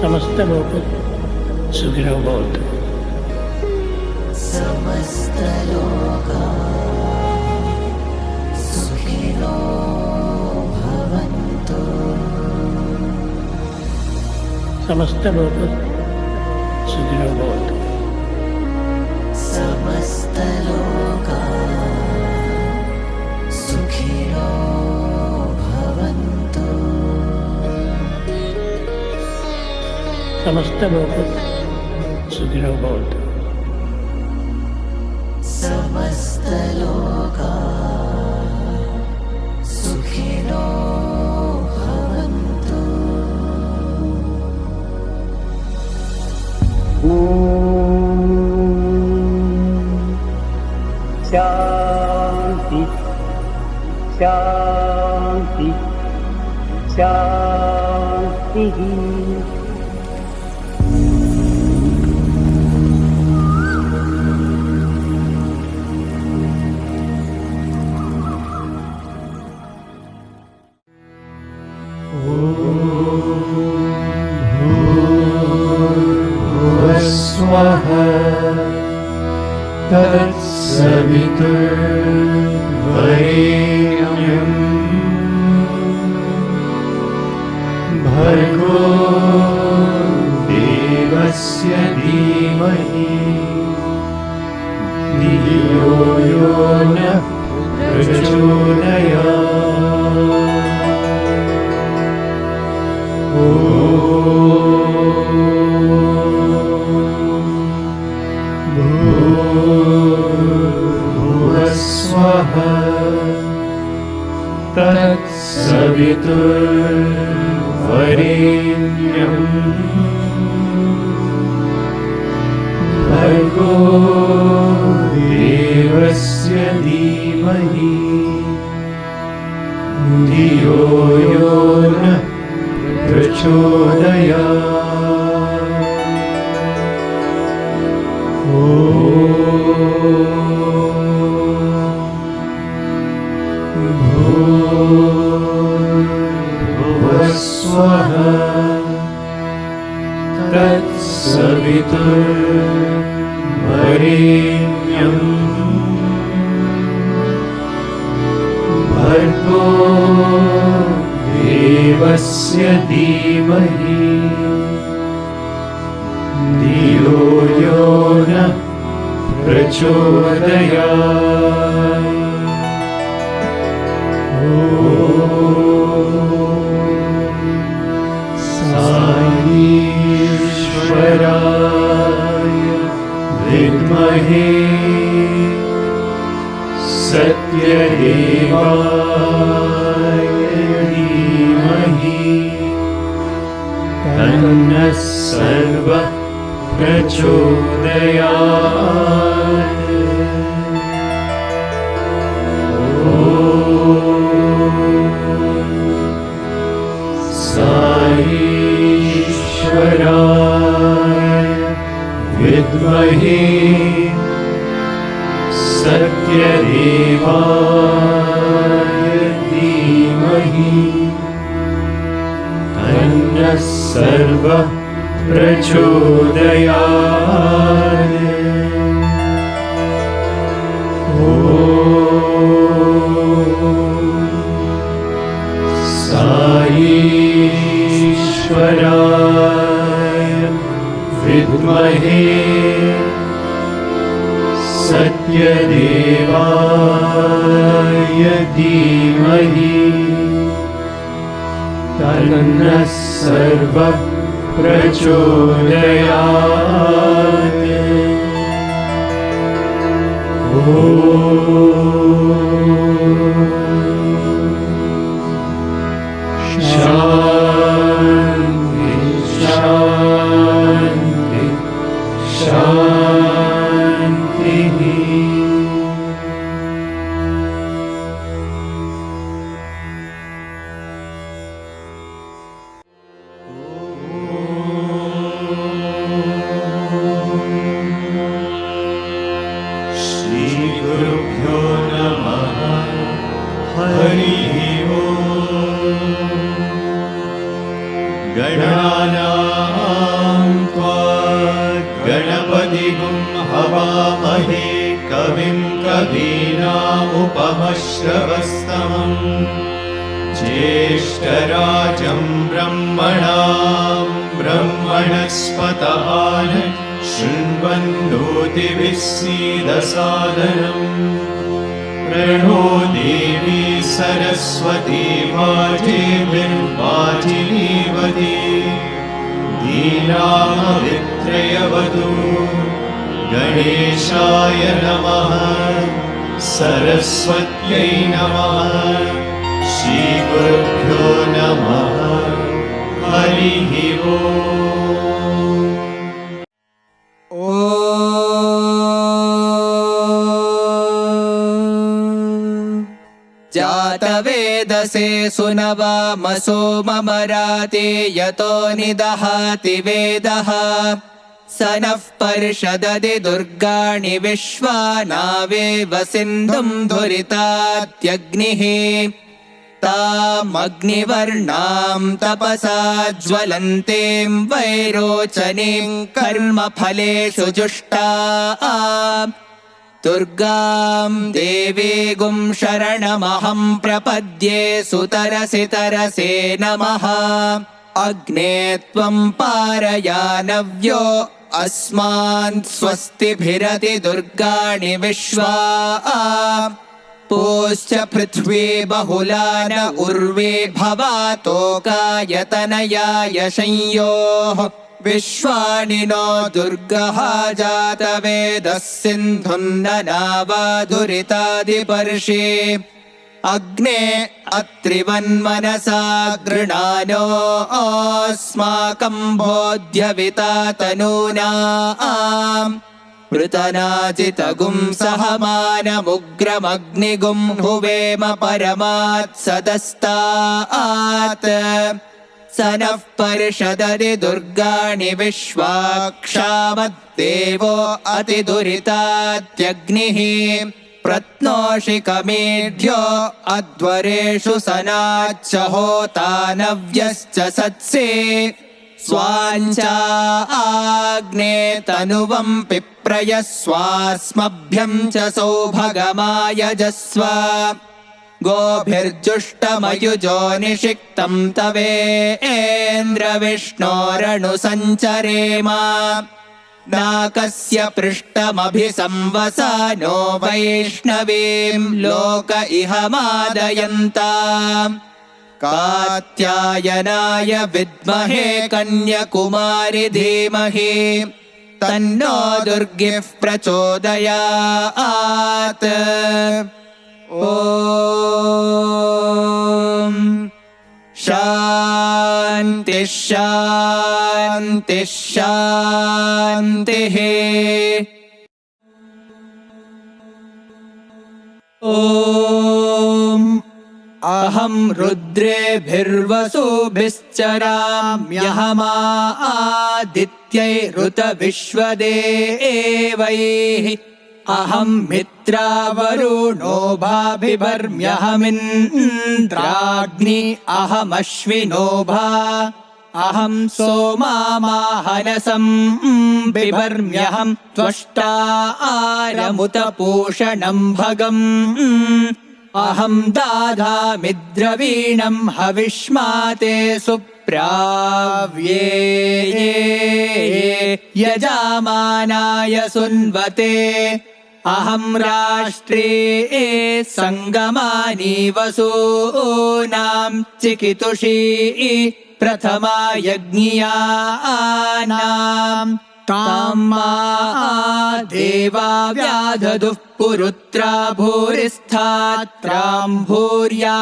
समस्त लोक सुखिनो भवन्तु। समस्त लोका सुखिनो भवन्तु। समस्त लोक सुखिनो भवन्तु। समस्त लोका सुखिनो भवन्तु। समस्त लोक सुखिनो भवन्तु। समस्त लोका सुखिनो भवन्तु। शांति शांति शांति। स्वः तत्सवितुर्वरेण्यं भर्गो देवस्य धीमहि धियो यो नः भूर्भुवस्वः तत्सवितुर्वरेण्यं भर्गो देवस्य धीमहि धियो यो नः प्रचोदयात्। भूर्भुवस्वः तत्सवितुर्वरेण्यं भर्गो देवस्य धीमहि धियो यो नः प्रचोदयात्। साईश्वराय विद्महे सत्यदेवाय धीमहि तन्नः सर्वः प्रचोदयात्। साईश्वराय विद्महे सत्यदेवाय धीमहि तन्नः सर्वः प्रचोदयात्। साईश्वराय विद्महे सत्यदेवाय धीमहि तन्नः सर्वः प्रचोदयात्। शान्ति शान्ति शान्तिः। श्रीगुरुभ्यो नमः। सुनामहे कविं कवीनामुपमश्रवस्तमम् ज्येष्ठराजं ब्रह्मणां ब्रह्मणस्पत शृण्वन्नोतिभिः सीदसादनम् प्रणो देवी सरस्वती वाजेभिर्वाजिनीवती दीनामवित्रयवतु गणेशाय नमः सरस्वत्यै नमः श्रीगुरुभ्यो नमः हरिः जातवेदसे सुनवामसो ममराते यतो निदहाति वेदः स नः पर्षदति दुर्गाणि विश्वानावेव सिन्धुं धुरितात्यग्निः तामग्निवर्णां तपसा ज्वलन्तीं वैरोचनीं कर्मफलेषु जुष्टाम् दुर्गां देवीगुं शरणमहं प्रपद्ये सुतरसि तरसे नमः अग्ने त्वं पारयानव्यो अस्मान् स्वस्तिभिरति दुर्गाणि विश्वा पोश्च पृथ्वी बहुला न उर्वे भवातोकायतनयाय संयोः विश्वानि नो दुर्गः जातवेदः सिन्धुन्ननावाधुरितादिपर्षि अग्ने अत्रिवन्मनसा गृणानो अस्माकं बोध्यविता तनूनाम् पृतनाजितगुं सहमानमुग्रमग्निगुं हुवेम परमात् सदस्तात् स नः पर्षदति दुर्गाणि विश्वाक्षामद्देवो अतिदुरितात्यग्निः प्रत्नोषिकमेढ्यो अध्वरेषु सनाच्च होतानव्यश्च सत्से स्वाञ्चाग्ने तनुवं पिप्रयस्वास्मभ्यं च सौभगमायजस्व गोभिर्जुष्टमयुजो निषिक्तं तवेन्द्रविष्णोरनुसञ्चरेम नाकस्य पृष्ठमभिसंवसानो वैष्णवीं लोक इह मादयन्ताम् कात्यायनाय विद्महे कन्याकुमारि धीमहि तन्नो दुर्गिः प्रचोदयात् ॐ शान्तिः शान्तिः शान्तिः ॐ अहं रुद्रेभिर्वसुभिश्चराम्यहमादित्यैरुतविश्वदेवैः अहं मित्रावरुणो भाभिभर्म्यहमिन्द्राग्नि अहमश्विनो भा अहं सोमामाहनसं बिभर्म्यहं त्वष्टारमुतपूषणं भगम् अहं दाधामिद्रवीणं हविष्माते सुप्राव्ये यजामानाय सुन्वते अहं राष्ट्रे सङ्गमानि वसूनां चिकितुषी प्रथमा यज्ञियानां ताम्मा देवा व्याधदुः पुरुत्रा भूरिस्थात्रां भूर्या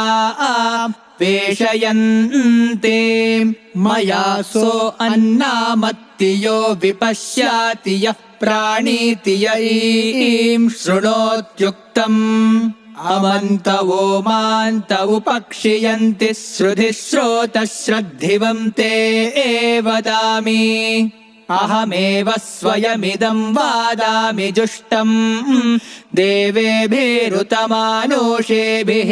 वेशयन्ते मया सो अन्नामत्तियो विपश्याति यः प्राणीति यईं शृणोत्युक्तम् अमन्तवो मान्त उपक्षियन्ति श्रुधिश्रोतश्रद्धिवं ते वदामि अहमेव स्वयमिदं वादामि जुष्टम् देवेभिरुतमानुषेभिः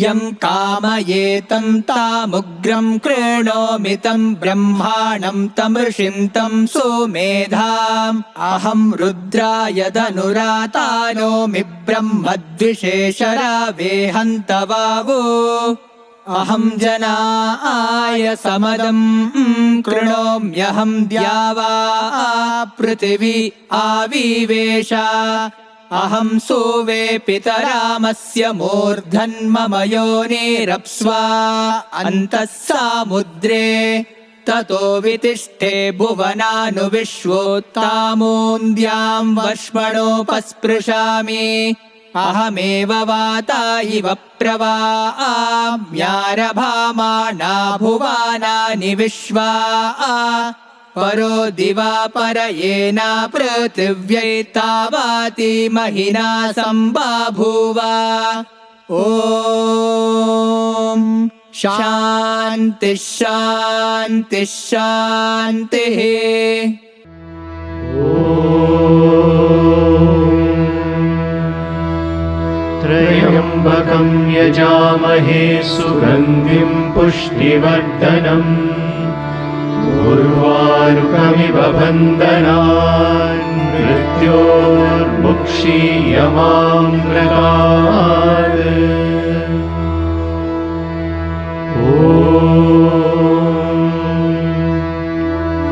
यं कामयेतं तामुग्रं कृणोमि तं ब्रह्माणं तमृषिं तं सुमेधाम् अहं रुद्राय धनुरातानोमि ब्रह्मद्विषेशरावेहन्तवावो अहं जनाय समदं कृणोम्यहं द्यावा पृथिवी आविवेश अहं सुवे पितरामस्य मूर्धन्मम योनिरप्स्वा अन्तः सामुद्रे ततो वितिष्ठे भुवनानुविश्वोत्तामोन्द्यां वर्ष्मणोपस्पृशामि अहमेव वाता इव प्रवाम्यारभामाणा भुवानानि विश्वा परो दिवा परयेन पृथिव्यै तावाति महिना सम्बाभूव ॐ शान्तिः शान्तिः शान्तिः त्र्यम्बकं यजामहे सुगन्धिं पुष्टिवर्धनम् उर्वारुकमिव बन्धनान् मृत्योर्मुक्षीयमामृतात्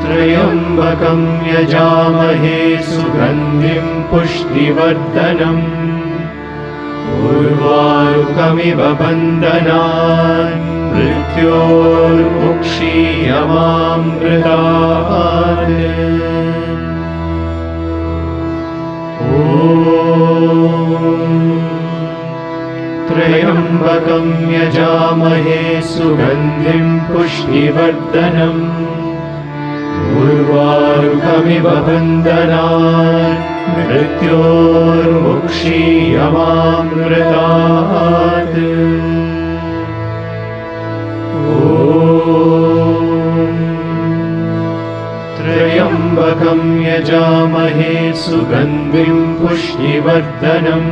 त्र्यम्बकं यजामहे सुगन्धिं पुष्टिवर्धनम् उर्वारुकमिव बन्धनान् मृत्योर्मुक्षीयमामृतात् त्र्यम्बकं यजामहे सुगन्धिं पुष्टिवर्धनम् उर्वारुकमिव बन्धनान् मृत्योर्मुक्षीयमामृतात् त्र्यम्बकं यजामहे सुगन्धिं पुष्टिवर्धनम्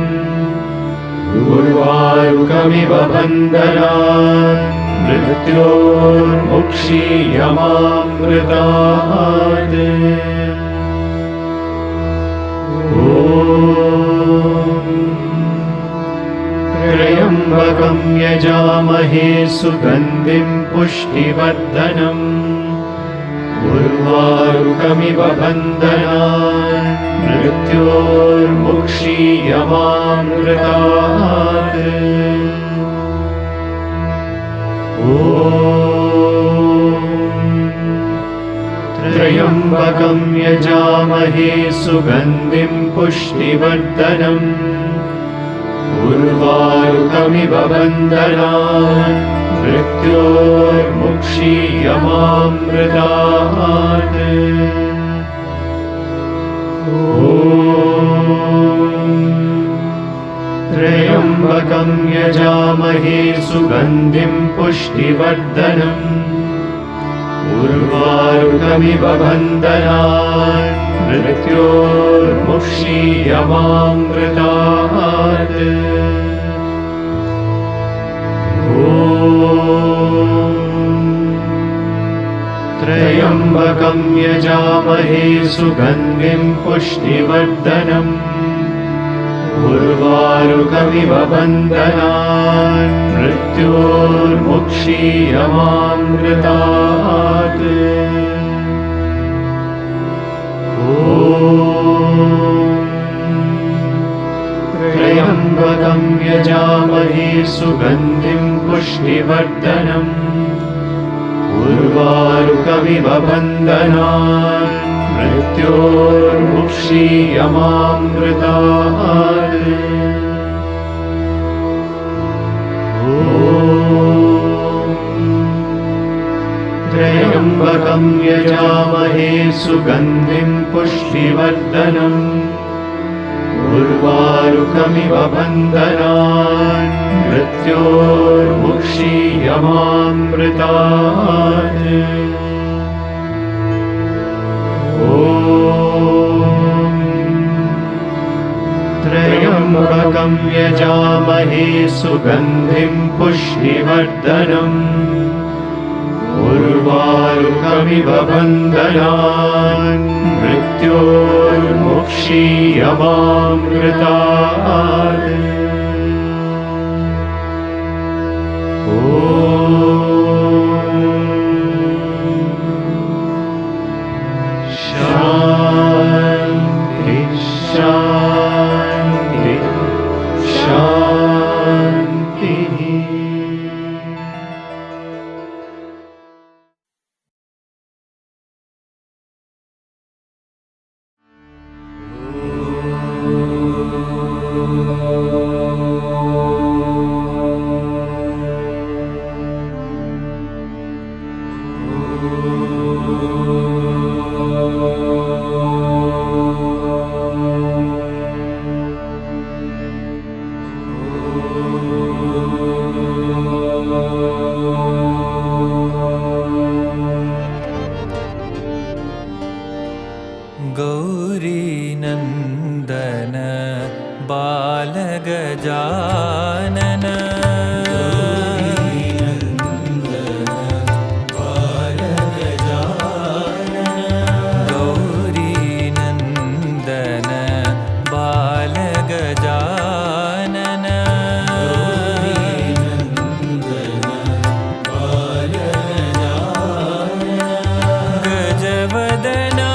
उर्वारुकमिव बन्धनान् मृत्योर्मुक्षीयमामृतात् त्र्यम्बकं यजामहे सुगन्धिं पुष्टिवर्धनम् उर्वारुकमिव बन्धनान् मृत्योर्मुक्षीयमामृतात् त्र्यम्बकं यजामहे सुगन्धिं पुष्टिवर्धनम् उर्वारुकमिव बन्धनान् मृत्योर्मुक्षीयमामृतात् त्र्यम्बकं यजामहे सुगन्धिं पुष्टिवर्धनम् उर्वारुकमिव बन्धनान् मृत्योर्मुक्षीयमामृतात् त्र्यम्बकं यजामहे सुगन्धिं पुष्टिवर्धनम् उर्वारुकमिव बन्धनान् मृत्योर्मुक्षीयमामृतात् त्र्यम्बकं यजामहे सुगन्धिं पुष्टिवर्धनम् उर्वारुकमिव बन्धनान् मृत्योर्मुक्षीयमामृतात् त्र्यम्बकं यजामहे सुगन्धिं पुष्टिवर्धनम् उर्वारुकमिव बन्धनान् मृत्योर्मुक्षीयमामृतात् त्र्यम्बकं यजामहे सुगन्धिं पुष्टिवर्धनम् उर्वारुकमिव बन्धनान् मृत्योर्मुक्षीयमामृतात् शान्ति शान्ति शान्तिः। गौरीनन्दन बालगजानन गौरीनन्दन बालगजानन गजवदना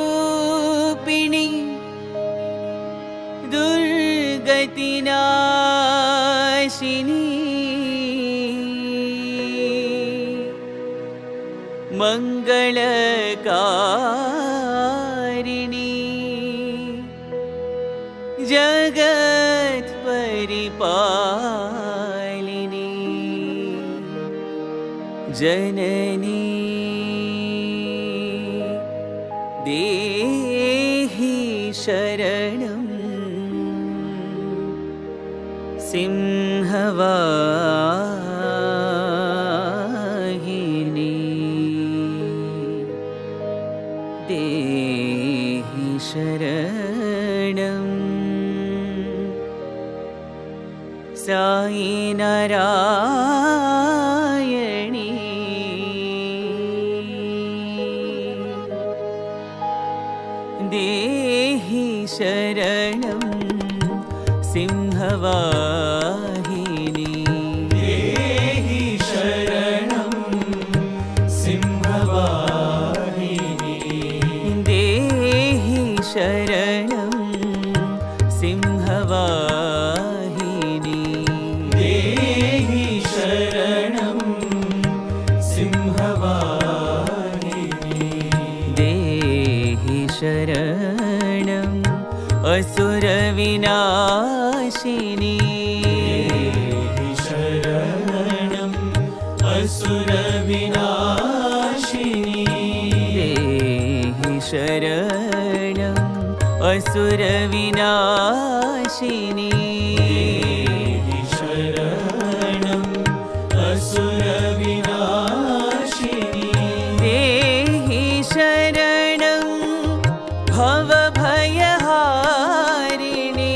स्वरूपिणी दुर्गतिनाशिनी मंगलकारिणी जगत्परित्राणा परिपालिनी जननी देहि शरणं सिंहवाहिनी देहि शरणं साई नारायणी देहि शरणं सिंहवाहिनी देहि शरणं सिंहवाहिनी देहि शरणं सिंहवाहिनी देहि शरणं सिंहवाहिनी देहि शरणं असुरविनाशिनी देहि शरणं असुरविनाशिनी देहि शरणं असुरविनाशिनी देहि शरणं असुरविनाशिनी देहि शरणं भवभयहारिणी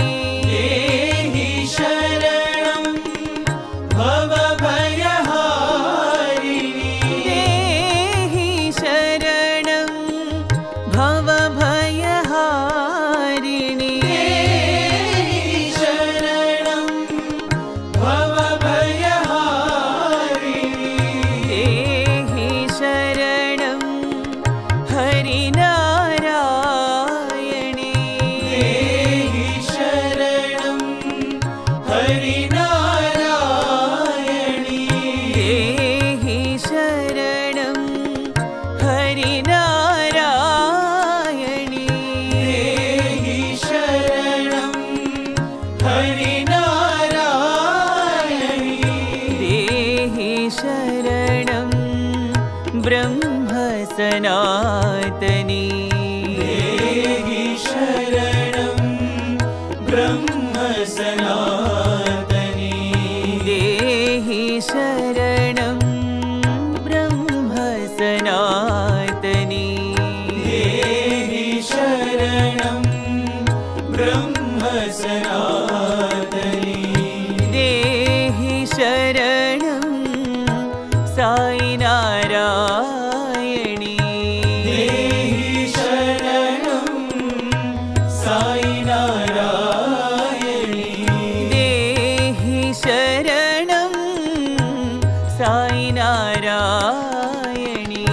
देहि शरणं भवभयहारिणी देहि शरणं भवभयहारिणी देहि शरणं भवभयहारिणी देहि शरणं हरिनारायणी देहि शरणं हरिनारायणी देहि शरणं हरिनारायणी देहि शरणं हरिनारायणी देहि शरणं ब्रह्म सनातनी देहि शरणं ब्रह्म सनातनी देहि शरणं ब्रह्म सनातनी देहि शरणं ब्रह्म सनातनी देहि शरणं साई नारायणी देहि शरणं साई नारायणी देहि शरणं साई नारायणी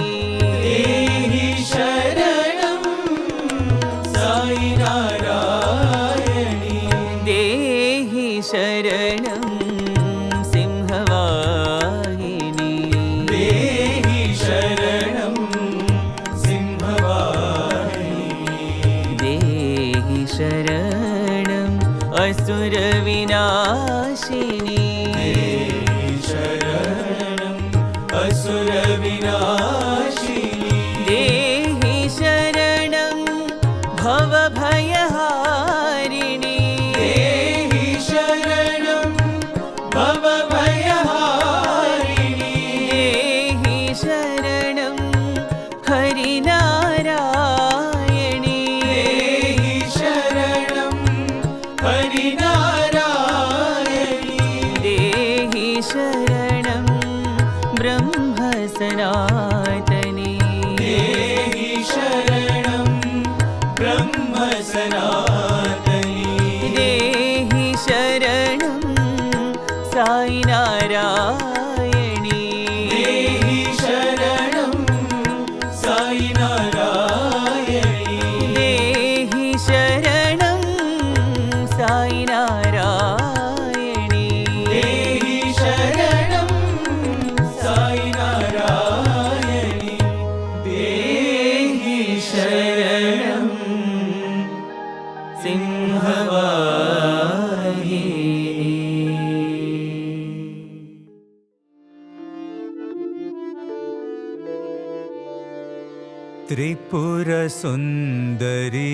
त्रिपुर सुंदरी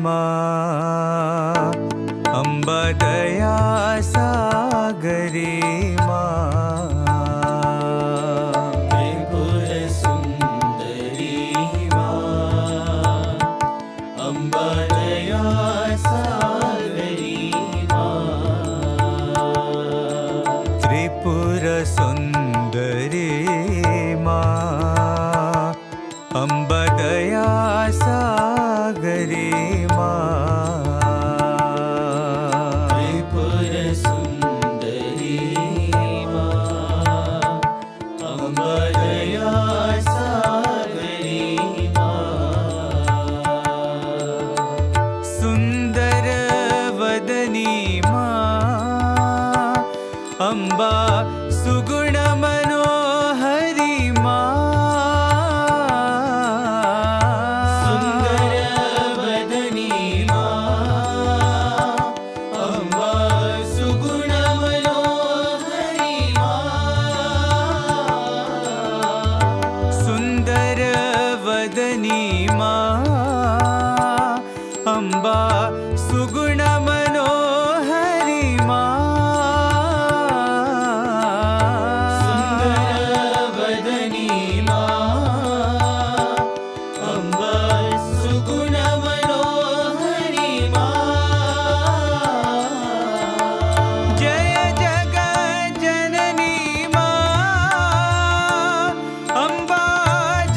माँ अम्बा दया सागरी माँ त्रिपुर सुंदरी माँ अम्बा दया सागरी माँ त्रिपुर सुंदरी माँ अम्बा दया सागरी माँ त्रिपुर सुंदरी माँ अम्बा दया सागरी माँ सुंदर वदनी माँ अम्बा सुगुण मनोहरी माँ अम्बा सुगुण मनोहरी माँ सुंदर वदनी माँ अम्बा सुगुण मनोहरी माँ जय जग जननी माँ अम्बा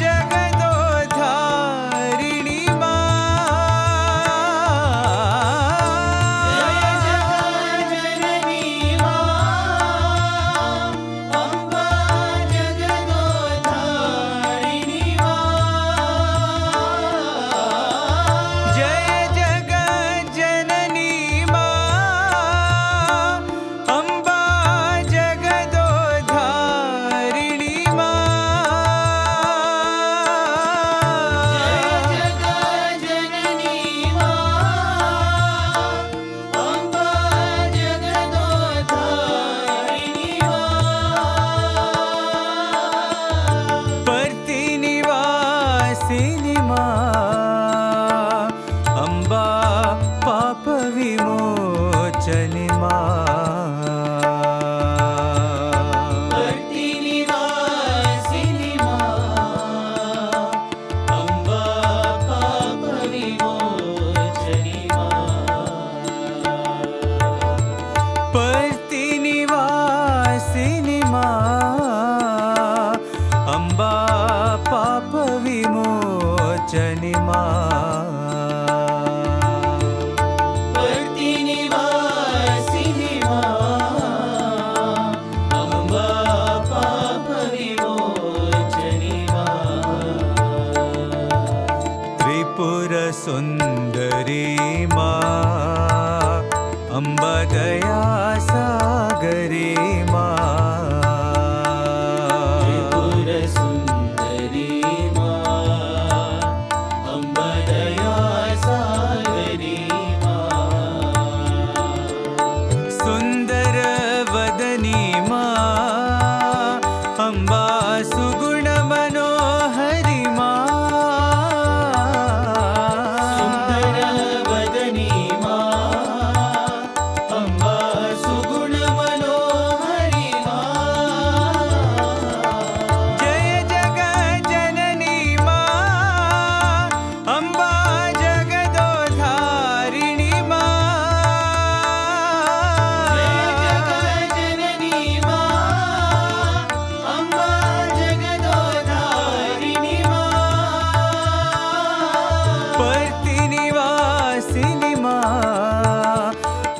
जगदोधारिणी सुंदरी माँ अम्बा दया सागरी माँ त्रिपुर सुंदरी माँ अम्बा दया सागरी माँ सुंदर वदनी माँ अम्बा सुगुण मनोहरी माँ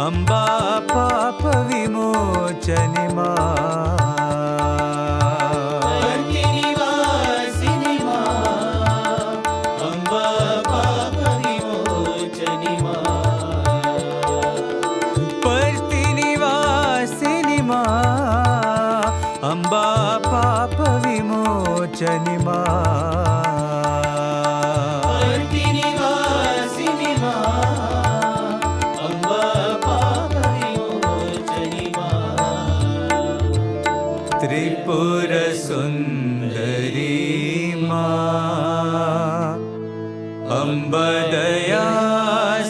अम्बा पाप विमोचनि माँ निवासिनी माँ अम्बा पाप विमोचनि माँ पर्ति निवासिनी माँ अम्बा पाप विमोचनि माँ त्रिपुर सुंदरी माँ अम्ब दया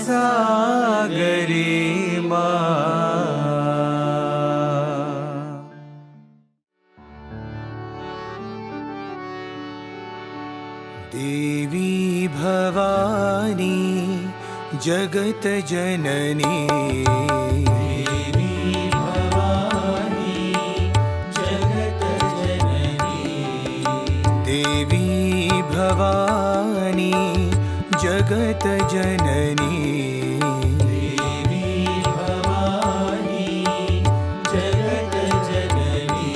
सागरी देवी भवानी जगत जननी देवी भवानी जगत जननी देवी भवानी जगत जननी देवी भवानी जगत जननी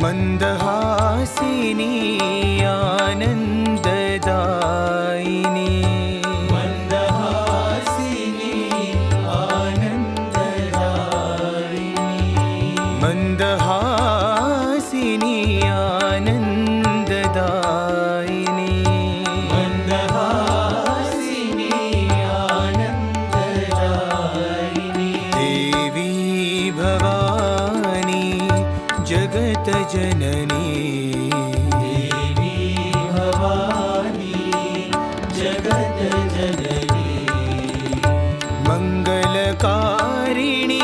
मंदहासिनी आनंददायिनी मंदहासिनी आनंददायिनी मंदहासिनी आनंददायिनी मंदहासिनी आनंददायिनी देवी भवानी जगत जननी मंगलकारिणी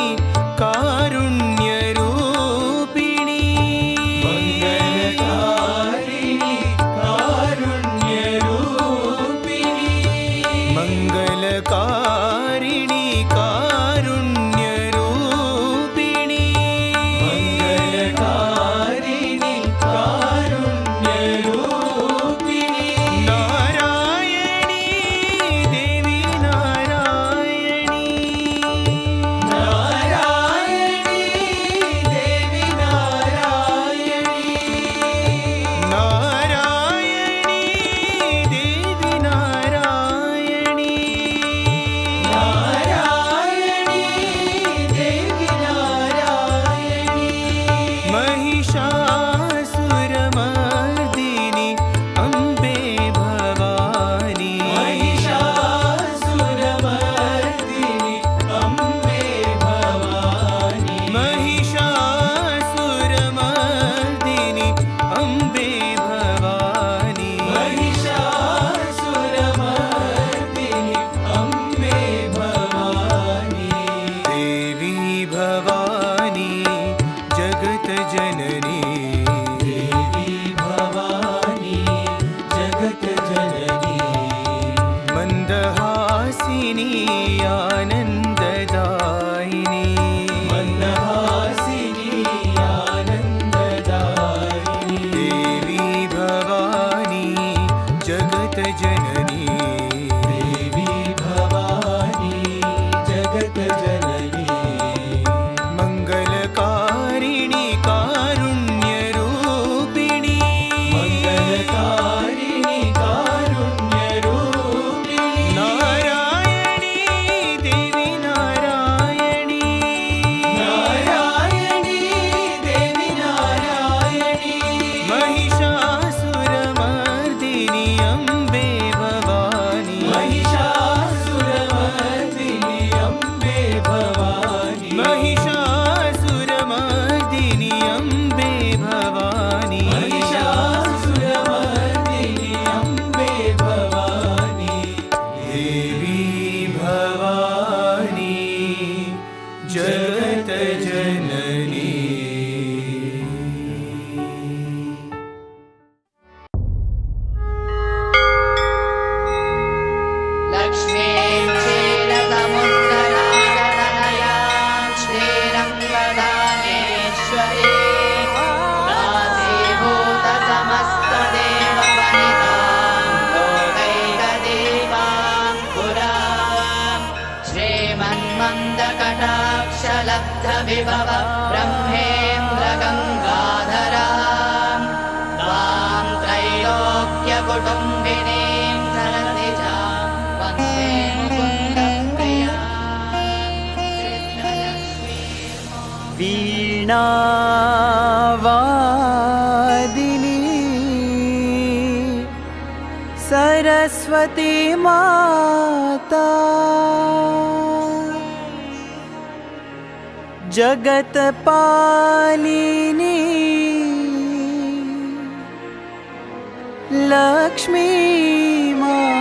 कारुण्यरूपिणी मंगलकारिणी कारुण्यरूपिणी मंगलकारिणी कारुण्यरूपिणी मंगलकारिणी कारुण्यरूपिणी नारायणी देवी नारायणी महिषासुरमर्दिनी अम्बे भवानी महिषासुरमर्दिनी अम्बे भवानी महिषासुरमर्दिनी अम्बे भवानी महिषासुरमर्दिनी अम्बे भवानी देवी भवानी जगत जननी देवी भवानी जगत जननी मंदहासिनी आनंददायिनी मंदहासिनी आनंददायिनी देवी भवानी जगत जननी देवी भवानी जगत जननी मंगलकारिणी कारुण्यरूपिणी मंगलकारिणी कारुण्यरूपिणी नारायणी देवी नारायणी नारायणी देवी नारायणी महिषासुरमर्दिनी अम्बे भवानी महिषासुरमर्दिनी अम्बे भवानी महिषासुरमर्दिनी अम्बे भवानी महिषासुरमर्दिनी अम्बे भवानी देवी भवानी जगत जननी लक्ष्मीं क्षीरसमुद्रनादनयां श्रीरङ्गदानेश्वरी राशीभूतसमस्तदेववनितां लोकैकदेवां पुरां श्रीमन्मन्दकटाक्षलब्धविभव ब्रह्मेन्द्रगङ्गाधरां त्वां त्रैलोक्यकुटुम्बिनीं सरसिजां वन्दे मुकुन्दप्रियां कृष्णलक्ष्मीं वीणावादिनी सरस्वती माता जगत्पालिनी लक्ष्मी माता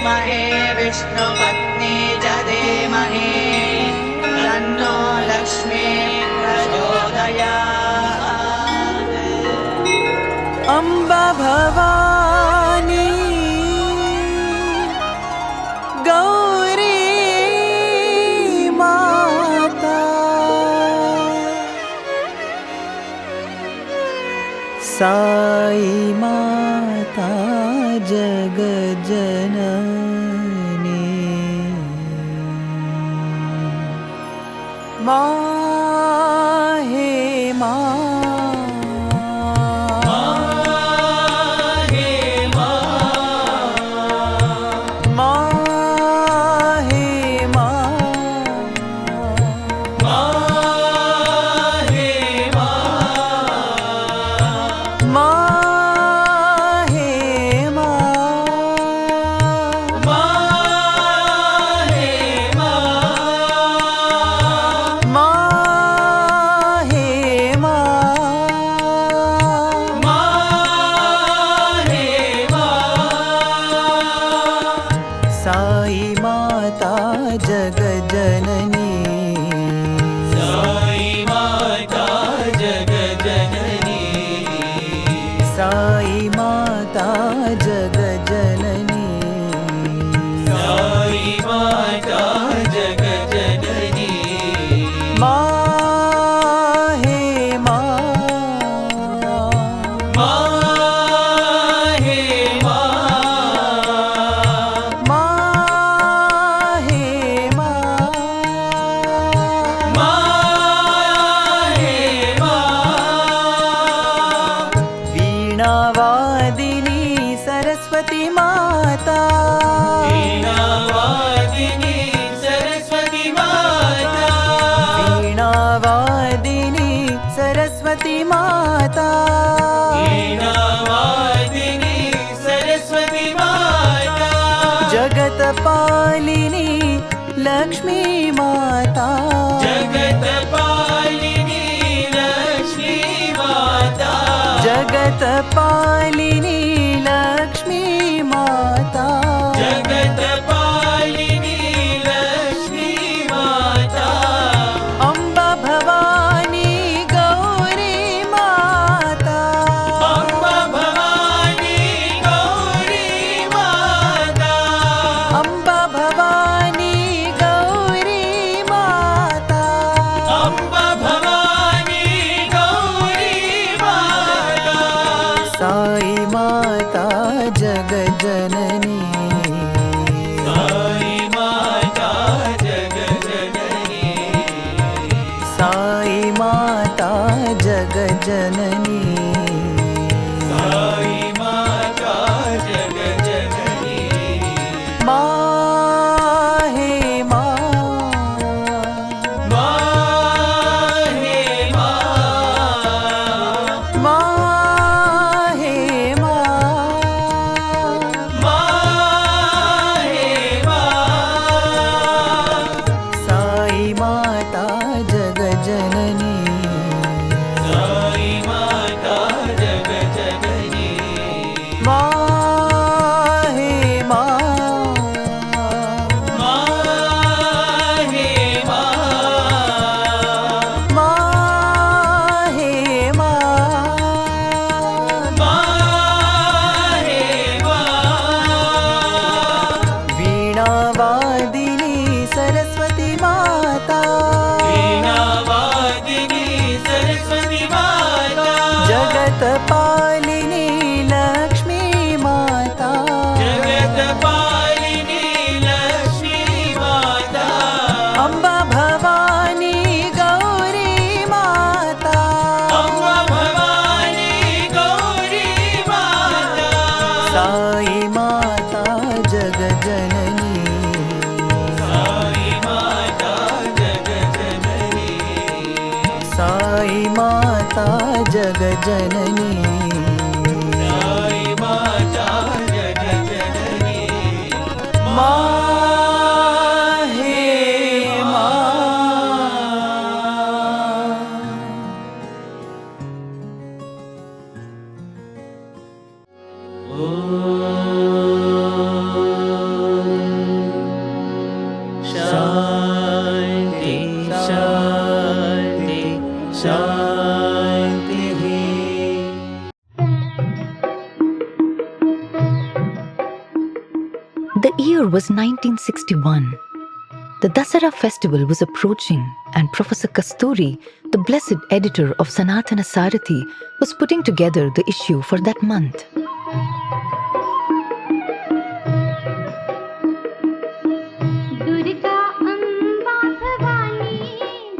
विद्महे विष्णुपत्नी च धीमहि तन्नो लक्ष्मी प्रचोदयात्। अम्बा भवानी गौरी माता साई माता जगज्जननी माहे जगतपालिनी लक्ष्मी माता जगतपालिनी लक्ष्मी माता जगतपालिनी लक्ष्मी माता जगतपालिनी लक्ष्मी माता अम्बा भवानी गौरी माता अम्बा भवानी गौरी माता अम्बा भवानी गौरी माता अम्बा भवानी गौरी माता साई माता जगज्जननी साई माता जगज्जननी साई माता जगज्जननी साई माता जगज्जननी माहे माहे माहे माहे साई माता जगज्जननी साई माता जगज्जननी माहे माहे माहे माहे वीणावादिनी सरस्वती माता वीणावादिनी सरस्वती माता जगतपालिनी लक्ष्मी माता जगतपालिनी लक्ष्मी माता अम्बा भवानी गौरी माता अम्बा भवानी गौरी माता साई माता जगज्जननी साई माता जगज्जननी साई माता जगज्जननी साई माता जगज्जननी माहे The year was 1961. The Dasara festival was approaching, and Professor Kasturi, the blessed editor of Sanatana Sarathi, was putting together the issue for that month.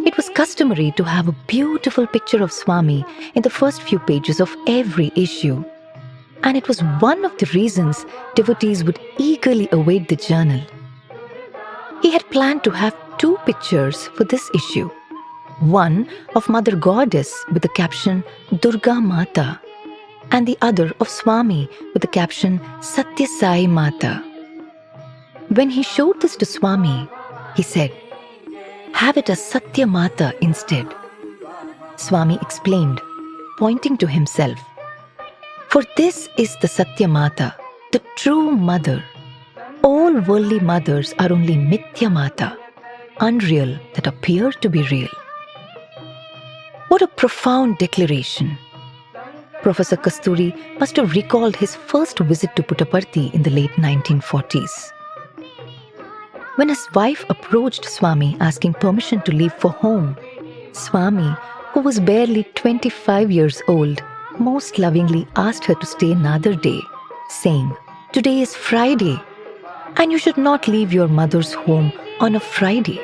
It was customary to have a beautiful picture of Swami in the first few pages of every issue. And it was one of the reasons devotees would eagerly await the journal. He had planned to have 2 pictures for this issue. One of Mother Goddess with the caption Durga Mata, and the other of Swami with the caption Sathya Sai Mata. When he showed this to Swami, he said, "Have it as Sathya Mata instead." Swami explained, pointing to himself, "For this is the Sathya Mata, the true mother. All worldly mothers are only Mithya Mata, unreal that appear to be real." What a profound declaration. Professor Kasturi must have recalled his first visit to Puttaparthi in the late 1940s. When his wife approached Swami asking permission to leave for home, Swami, who was barely 25 years old, most lovingly asked her to stay another day, saying, "Today is Friday, and you should not leave your mother's home on a Friday."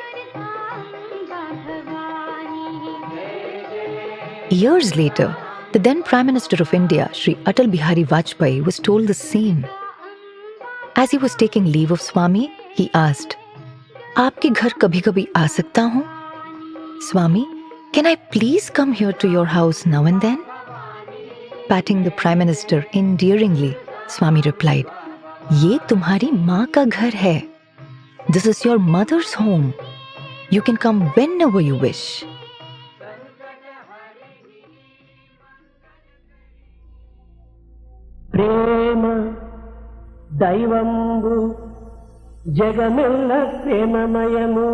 Years later, the then Prime Minister of India, Sri Atal Bihari Vajpayee, was told the same. As he was taking leave of Swami, he asked, "Aapke ghar kabhi-kabhi aa sakta hoon? Swami, can I please come here to your house now and then?" Patting the Prime Minister endearingly, Swami replied, "Ye tumhari maa ka ghar hai. This is your mother's home. You can come whenever you wish." ప్రేమ దైవంబు జగమెల్ల ప్రేమమయము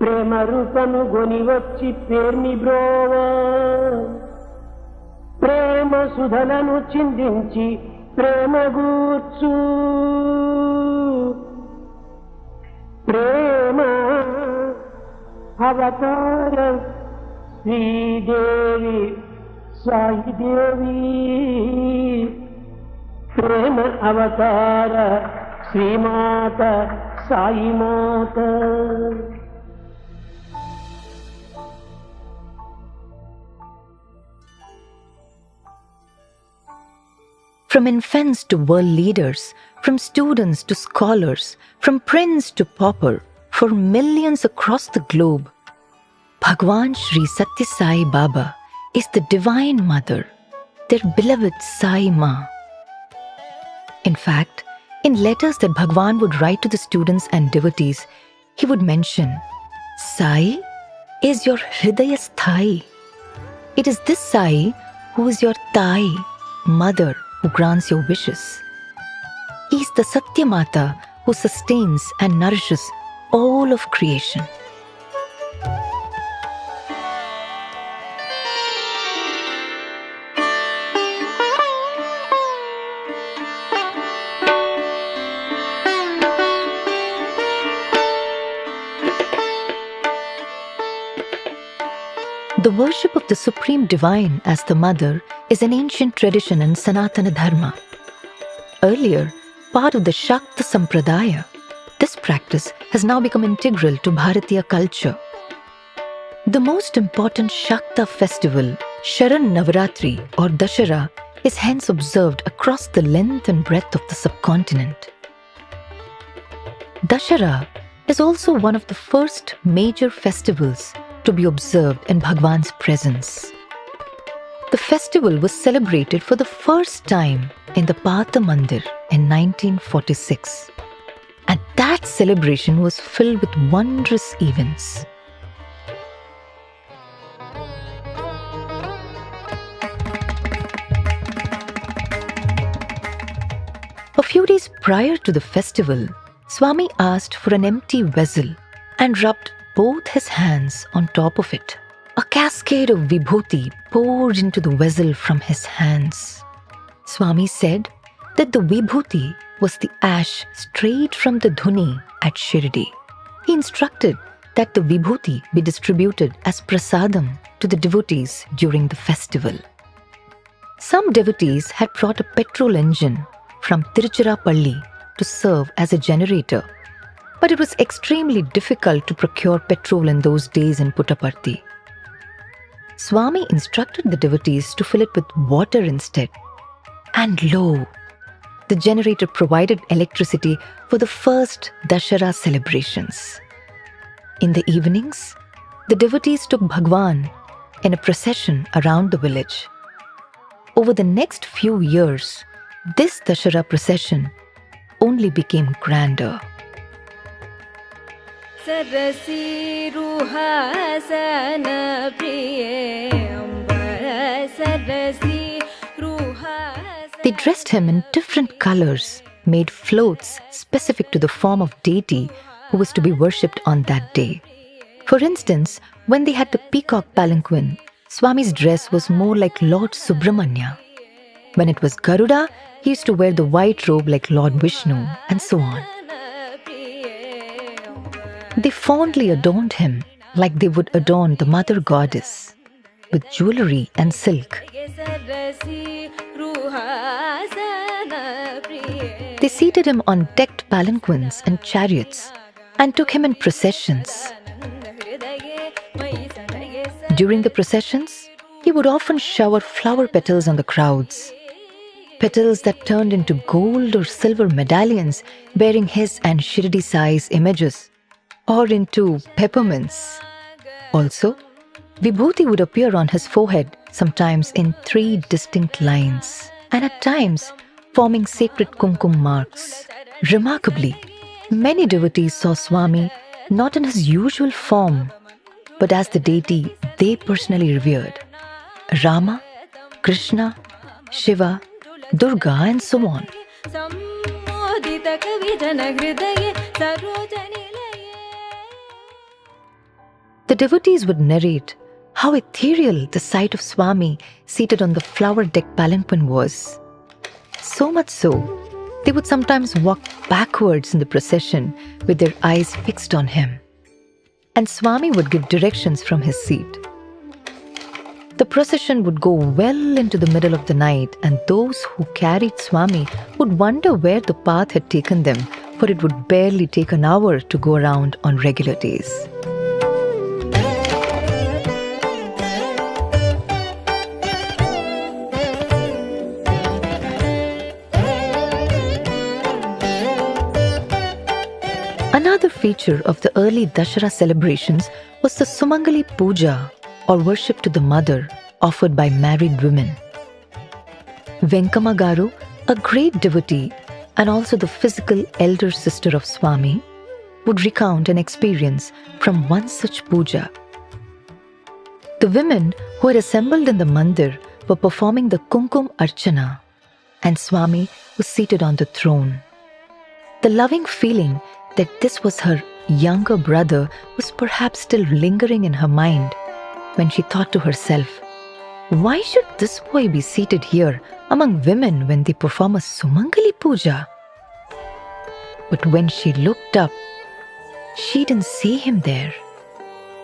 ప్రేమ రూపము గొని వచ్చి పేర్మి బ్రోవ ప్రేమ సుధలను చిందించి ప్రేమ గూర్చు ప్రేమ అవతార శ్రీదేవి సాయిదేవి ప్రేమ అవతార Srimata Sai Mata. From infants to world leaders, from students to scholars, from prince to pauper, for millions across the globe, Bhagwan Sri Sathya Sai Baba is the Divine Mother, their beloved Sai Ma. In fact, in letters that Bhagwan would write to the students and devotees, he would mention, "Sai is your Hridaya Sthai. It is this Sai who is your Thai, mother, who grants your wishes. He is the Satya Mata who sustains and nourishes all of creation." The worship of the Supreme Divine as the Mother is an ancient tradition in Sanatana Dharma. Earlier, part of the Shakta Sampradaya, this practice has now become integral to Bharatiya culture. The most important Shakta festival, Sharan Navaratri or Dasara, is hence observed across the length and breadth of the subcontinent. Dasara is also one of the first major festivals to be observed in Bhagwan's presence. The festival was celebrated for the first time in the Pata Mandir in 1946. And that celebration was filled with wondrous events. A few days prior to the festival, Swami asked for an empty vessel and rubbed both his hands on top of it. A cascade of vibhuti poured into the vessel from his hands. Swami said, that the Vibhuti was the ash straight from the Dhuni at Shirdi. He instructed that the Vibhuti be distributed as prasadam to the devotees during the festival. Some devotees had brought a petrol engine from Tiruchirappalli to serve as a generator, but it was extremely difficult to procure petrol in those days in Puttaparthi. Swami instructed the devotees to fill it with water instead. And lo, the generator provided electricity for the first Dasara celebrations. In the evenings, the devotees took Bhagwan in a procession around the village. Over the next few years, this Dasara procession only became grander. Sarasi ruhasana priye amba sarasi ruhasana. They dressed him in different colors, made floats specific to the form of deity who was to be worshipped on that day. For instance, when they had the peacock palanquin, Swami's dress was more like Lord Subramanya. When it was Garuda, he used to wear the white robe like Lord Vishnu, and so on. They fondly adorned him like they would adorn the mother goddess, with jewelry and silk. They seated him on decked palanquins and chariots and took him in processions. During the processions, he would often shower flower petals on the crowds. Petals that turned into gold or silver medallions bearing his and Shirdi Sai's images, or into peppermints. Also, Vibhuti would appear on his forehead, sometimes in 3 distinct lines, and at times forming sacred kumkum marks. Remarkably, many devotees saw Swami not in his usual form, but as the deity they personally revered: Rama, Krishna, Shiva, Durga, and so on. The devotees would narrate how ethereal the sight of Swami seated on the flower-decked palanquin was. So much so, they would sometimes walk backwards in the procession with their eyes fixed on him. And Swami would give directions from his seat. The procession would go well into the middle of the night, and those who carried Swami would wonder where the path had taken them, for it would barely take an hour to go around on regular days. Another feature of the early Dasara celebrations was the Sumangali Puja, or worship to the mother, offered by married women. Venkama Garu, a great devotee and also the physical elder sister of Swami, would recount an experience from one such puja. The women who had assembled in the Mandir were performing the Kumkum Archana, and Swami was seated on the throne. The loving feeling that this was her younger brother was perhaps still lingering in her mind when she thought to herself, why should this boy be seated here among women when they perform a Sumangali Puja? But when she looked up, she didn't see him there.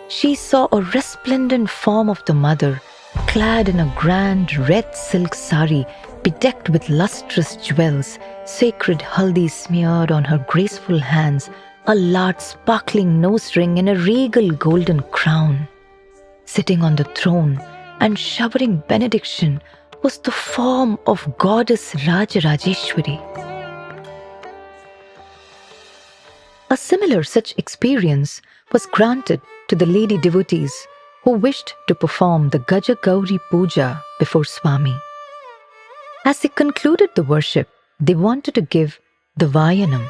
She saw a resplendent form of the mother, clad in a grand red silk sari, bedecked with lustrous jewels, sacred haldi smeared on her graceful hands, a large sparkling nose ring and a regal golden crown. Sitting on the throne and showering benediction was the form of goddess Rajarajeshwari. A similar such experience was granted to the lady devotees who wished to perform the Gaja Gauri Puja before Swami. As they concluded the worship, they wanted to give the Vayanam,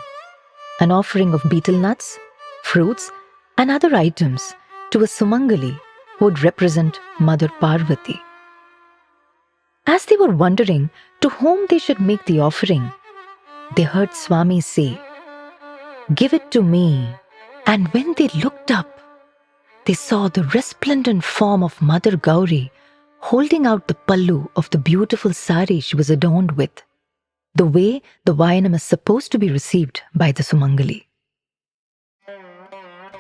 an offering of betel nuts, fruits, and other items to a Sumangali who would represent Mother Parvati. As they were wondering to whom they should make the offering, they heard Swami say, "Give it to me." And when they looked up, they saw the resplendent form of Mother Gauri holding out the pallu of the beautiful sari she was adorned with. the way the Vayanam is supposed to be received by the Sumangali.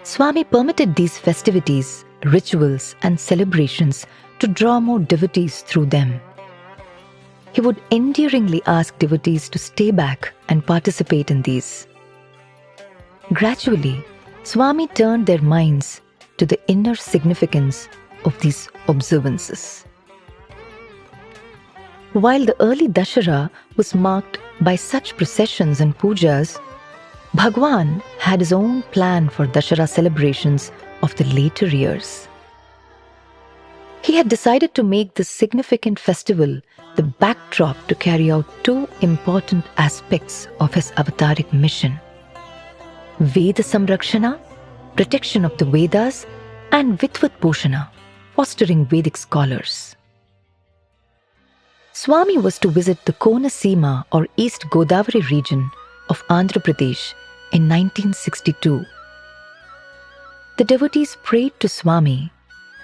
Swami permitted these festivities, rituals, and celebrations to draw more devotees through them. He would endearingly ask devotees to stay back and participate in these. Gradually, Swami turned their minds to the inner significance of these observances. While the early Dasara was marked by such processions and pujas, Bhagwan had his own plan for Dasara celebrations of the later years. He had decided to make this significant festival the backdrop to carry out two important aspects of his avataric mission: Veda Samrakshana, protection of the Vedas, and Vidvat Poshana, fostering Vedic scholars. Swami was to visit the Konasima or East Godavari region of Andhra Pradesh in 1962. The devotees prayed to Swami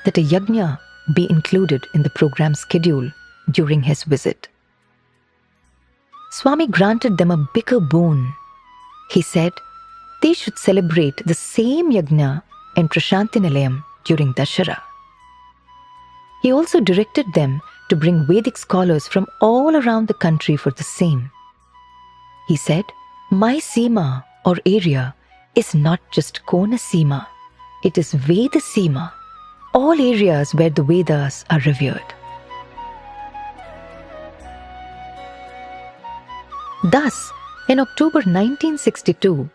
that a yajna be included in the program schedule during his visit. Swami granted them a bigger boon. He said they should celebrate the same yajna in Prasanthi Nilayam during Dasara. He also directed them to bring Vedic scholars from all around the country for the same. He said, "My Sima or area is not just Kona Sima, it is Veda Sima, all areas where the Vedas are revered." Thus, in October 1962,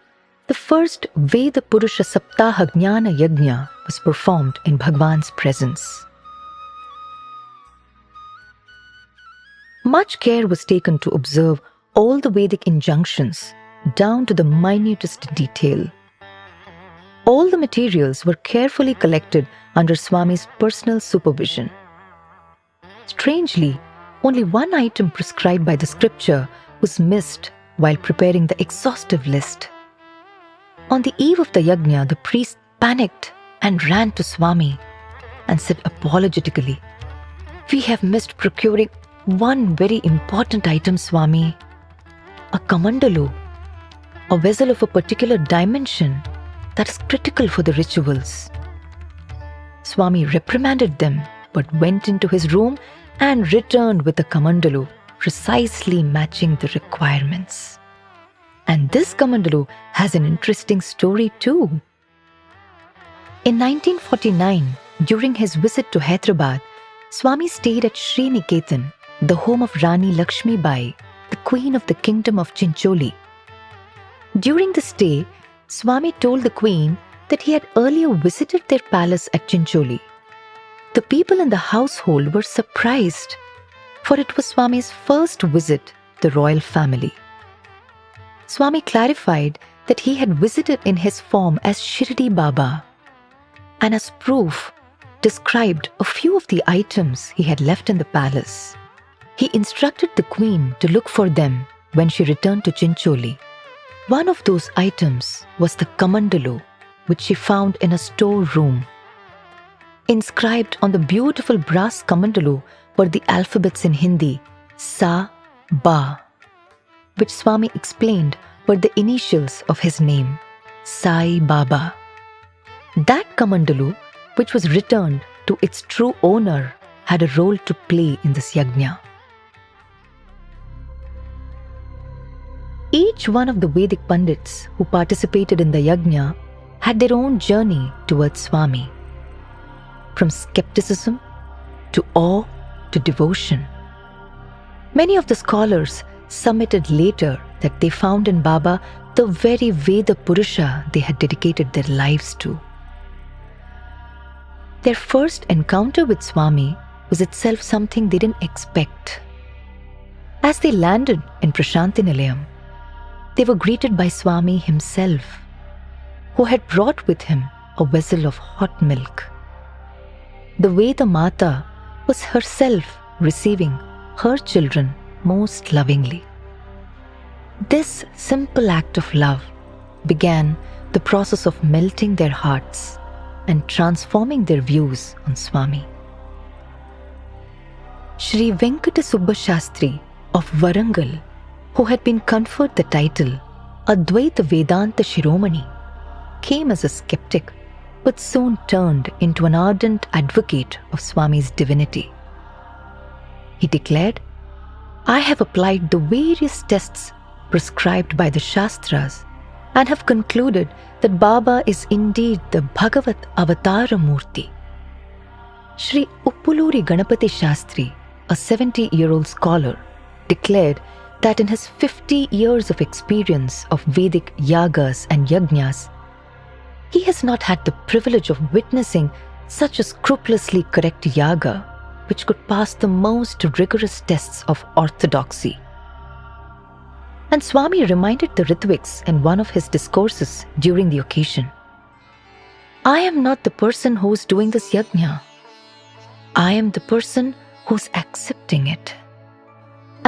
the first Veda Purusha Saptaha Jnana Yajna was performed in Bhagwan's presence. Much care was taken to observe all the Vedic injunctions down to the minutest detail. All the materials were carefully collected under Swami's personal supervision. Strangely, only one item prescribed by the scripture was missed while preparing the exhaustive list. On the eve of the yajna, the priest panicked and ran to Swami and said apologetically, "We have missed procuring one very important item, Swami, a kamandalu, a vessel of a particular dimension that is critical for the rituals." Swami reprimanded them but went into his room and returned with a kamandalu precisely matching the requirements. And this kamandalu has an interesting story too. In 1949, during his visit to Hyderabad, Swami stayed at Sriniketan, the home of Rani Lakshmi Bai, the queen of the kingdom of Chincholi. During the stay, Swami told the queen that he had earlier visited their palace at Chincholi. The people in the household were surprised, for it was Swami's first visit to the royal family. Swami clarified that he had visited in his form as Shirdi Baba, and as proof described a few of the items he had left in the palace. He instructed the queen to look for them when she returned to Chincholi. One of those items was the kamandalu, which she found in a storeroom. Inscribed on the beautiful brass kamandalu were the alphabets in Hindi, Sa, Ba, which Swami explained were the initials of his name, Sai Baba. That kamandalu, which was returned to its true owner, had a role to play in this yajna. Each one of the Vedic Pandits who participated in the yajna had their own journey towards Swami. From skepticism to awe to devotion. Many of the scholars submitted later that they found in Baba the very Veda Purusha they had dedicated their lives to. Their first encounter with Swami was itself something they didn't expect. As they landed in Prasanthi Nilayam, they were greeted by Swami himself, who had brought with him a vessel of hot milk. The Veda Mata was herself receiving her children most lovingly. This simple act of love began the process of melting their hearts and transforming their views on Swami. Shri Venkata Subba Shastri of Warangal who had been conferred the title Advaita Vedanta Shiromani, came as a skeptic but soon turned into an ardent advocate of Swami's divinity. He declared, "I have applied the various tests prescribed by the Shastras and have concluded that Baba is indeed the Bhagavat Avatara Murti." Sri Uppuluri Ganapati Shastri, a 70-year-old scholar, declared that in his 50 years of experience of Vedic yagas and yajnas, he has not had the privilege of witnessing such a scrupulously correct yaga which could pass the most rigorous tests of orthodoxy. And Swami reminded the Ritviks in one of his discourses during the occasion, "I am not the person who is doing this yajna. I am the person who's accepting it."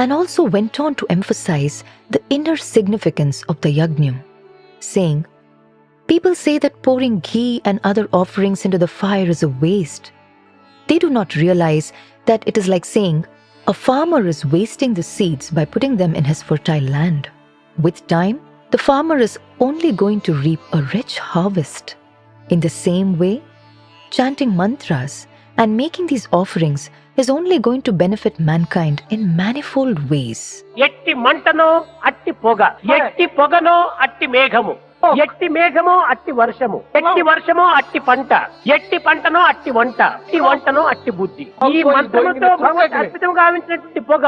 And also went on to emphasize the inner significance of the yajnam, saying, "People say that pouring ghee and other offerings into the fire is a waste. They do not realize that it is like saying a farmer is wasting the seeds by putting them in his fertile land. With time, the farmer is only going to reap a rich harvest. In the same way, chanting mantras and making these offerings is only going to benefit mankind in manifold ways." ఎట్టి మంటనో అట్టి పొగ, ఎట్టి పొగనో అట్టి మేఘము, ఎట్టి మేఘమో అట్టి వర్షము, ఎట్టి వర్షమో అట్టి పంట, ఎట్టి పంటనో అట్టి వంట, ఎట్టి వంటనో అట్టి బుద్ధి. ఈ మంత్రముతో భగవత్ అద్భుతంగా గావించినటువంటి పొగ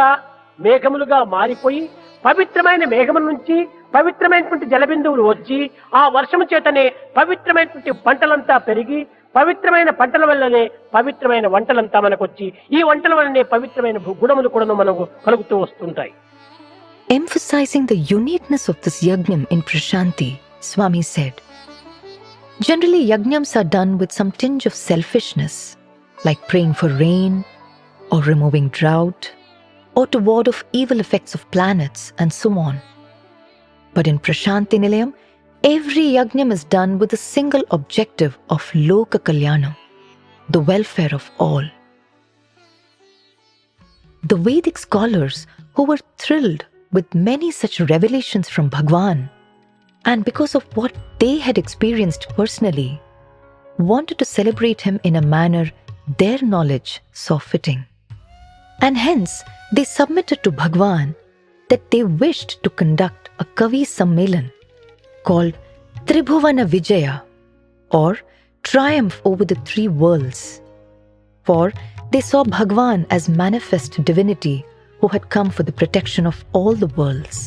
మేఘములుగా మారిపోయి పవిత్రమైన మేఘము నుంచి పవిత్రమైనటువంటి జలబిందువులు వచ్చి ఆ వర్షము చేతనే పవిత్రమైనటువంటి పంటలంతా పెరిగి పవిత్రమైన పంటల వల్లనే పవిత్రమైన వంటలంతా మనకు వచ్చి ఈ వంటల వల్లనే పవిత్రమైన గుణములు కూడా మనకు కలుగుతూ వస్తుంటాయి. Emphasizing the uniqueness of this yajnam in Prasanthi, Swami said, "Generally, yajnams are done with some tinge of selfishness, like praying for rain, or removing drought, or to ward off evil effects of planets, and so on. But in Prasanthi Nilayam, every yajnam is done with a single objective of Loka Kalyanam, the welfare of all." The Vedic scholars, who were thrilled with many such revelations from Bhagwan, and because of what they had experienced personally, wanted to celebrate him in a manner their knowledge saw fitting. And hence, they submitted to Bhagwan that they wished to conduct a Kavi Sammelan called Tribhuvana Vijaya, or Triumph over the Three Worlds, for they saw Bhagwan as manifest divinity who had come for the protection of all the worlds.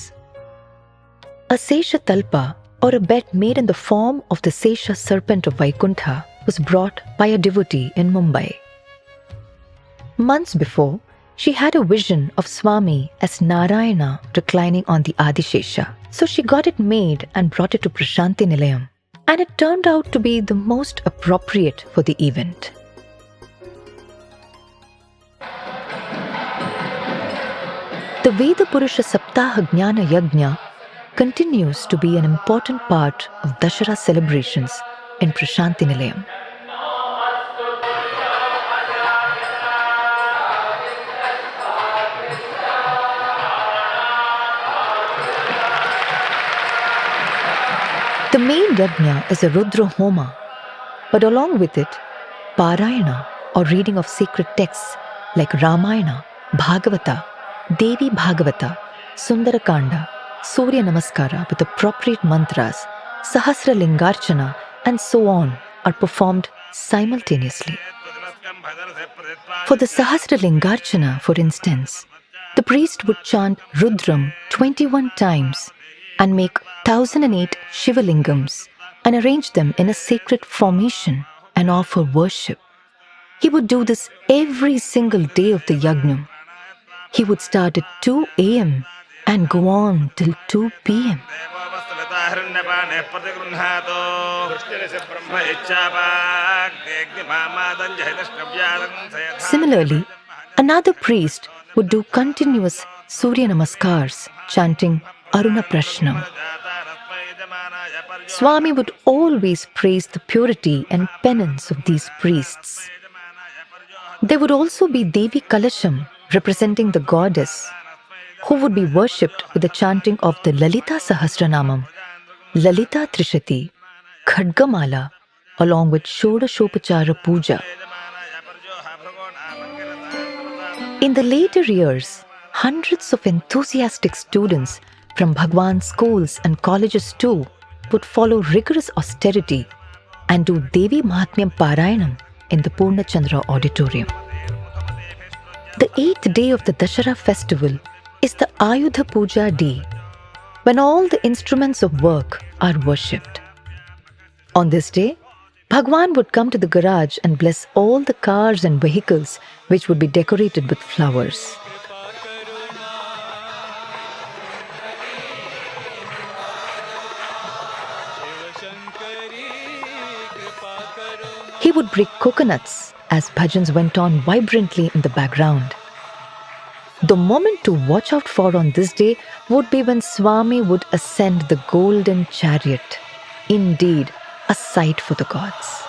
A Sesha Talpa, or a bed made in the form of the Sesha serpent of Vaikuntha, was brought by a devotee in Mumbai. Months before, she had a vision of Swami as Narayana reclining on the Adishesha. So she got it made and brought it to Prasanthi Nilayam, and it turned out to be the most appropriate for the event. The Veda Purusha Saptaha Jnana Yajna continues to be an important part of Dasara celebrations in Prasanthi Nilayam. The main yajna is a Rudra Homa, but along with it, Parayana, or reading of sacred texts like Ramayana, Bhagavata, Devi Bhagavata, Sundarakanda, Surya Namaskara with appropriate mantras, Sahasra Lingarchana, and so on are performed simultaneously. For the Sahasra Lingarchana, for instance, the priest would chant Rudram 21 times and make 1008 Shivalingams and arrange them in a sacred formation and offer worship. He would do this every single day of the Yajnam. He would start at 2 a.m. and go on till 2 p.m. Similarly, another priest would do continuous Surya Namaskars, chanting Aruna Prashnam. Swami would always praise the purity and penance of these priests. There would also be Devi Kalasham, representing the goddess, who would be worshipped with the chanting of the Lalita Sahasranamam, Lalita Trishati, Khadgamala, along with Shodashopachara Puja. In the later years, hundreds of enthusiastic students from Bhagwan's schools and colleges too would follow rigorous austerity and do Devi Mahatmyam Parayanam in the Purnachandra Auditorium. The 8th day of the Dasara festival is the Ayudha Puja day, when all the instruments of work are worshipped. On this day, Bhagwan would come to the garage and bless all the cars and vehicles which would be decorated with flowers. He would break coconuts as bhajans went on vibrantly in the background. The moment to watch out for on this day would be when Swami would ascend the golden chariot. Indeed, a sight for the gods.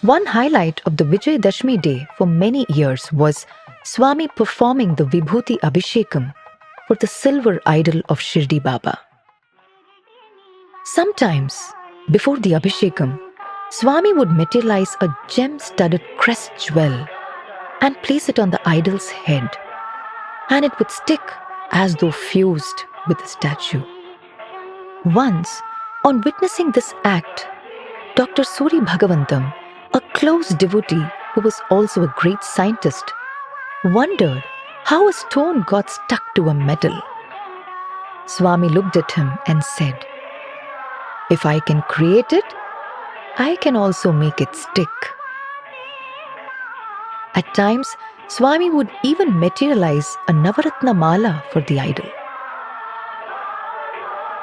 One highlight of the Vijayadashmi day for many years was Swami performing the Vibhuti Abhishekam for the silver idol of Shirdi Baba. Sometimes, before the Abhishekam, Swami would materialize a gem-studded crest jewel and place it on the idol's head, and it would stick as though fused with the statue. Once, on witnessing this act, Dr. Suri Bhagavantam, a close devotee who was also a great scientist, wondered how a stone got stuck to a metal. Swami looked at him and said, "If I can create it, I can also make it stick." At times, Swami would even materialize a Navaratna Mala for the idol.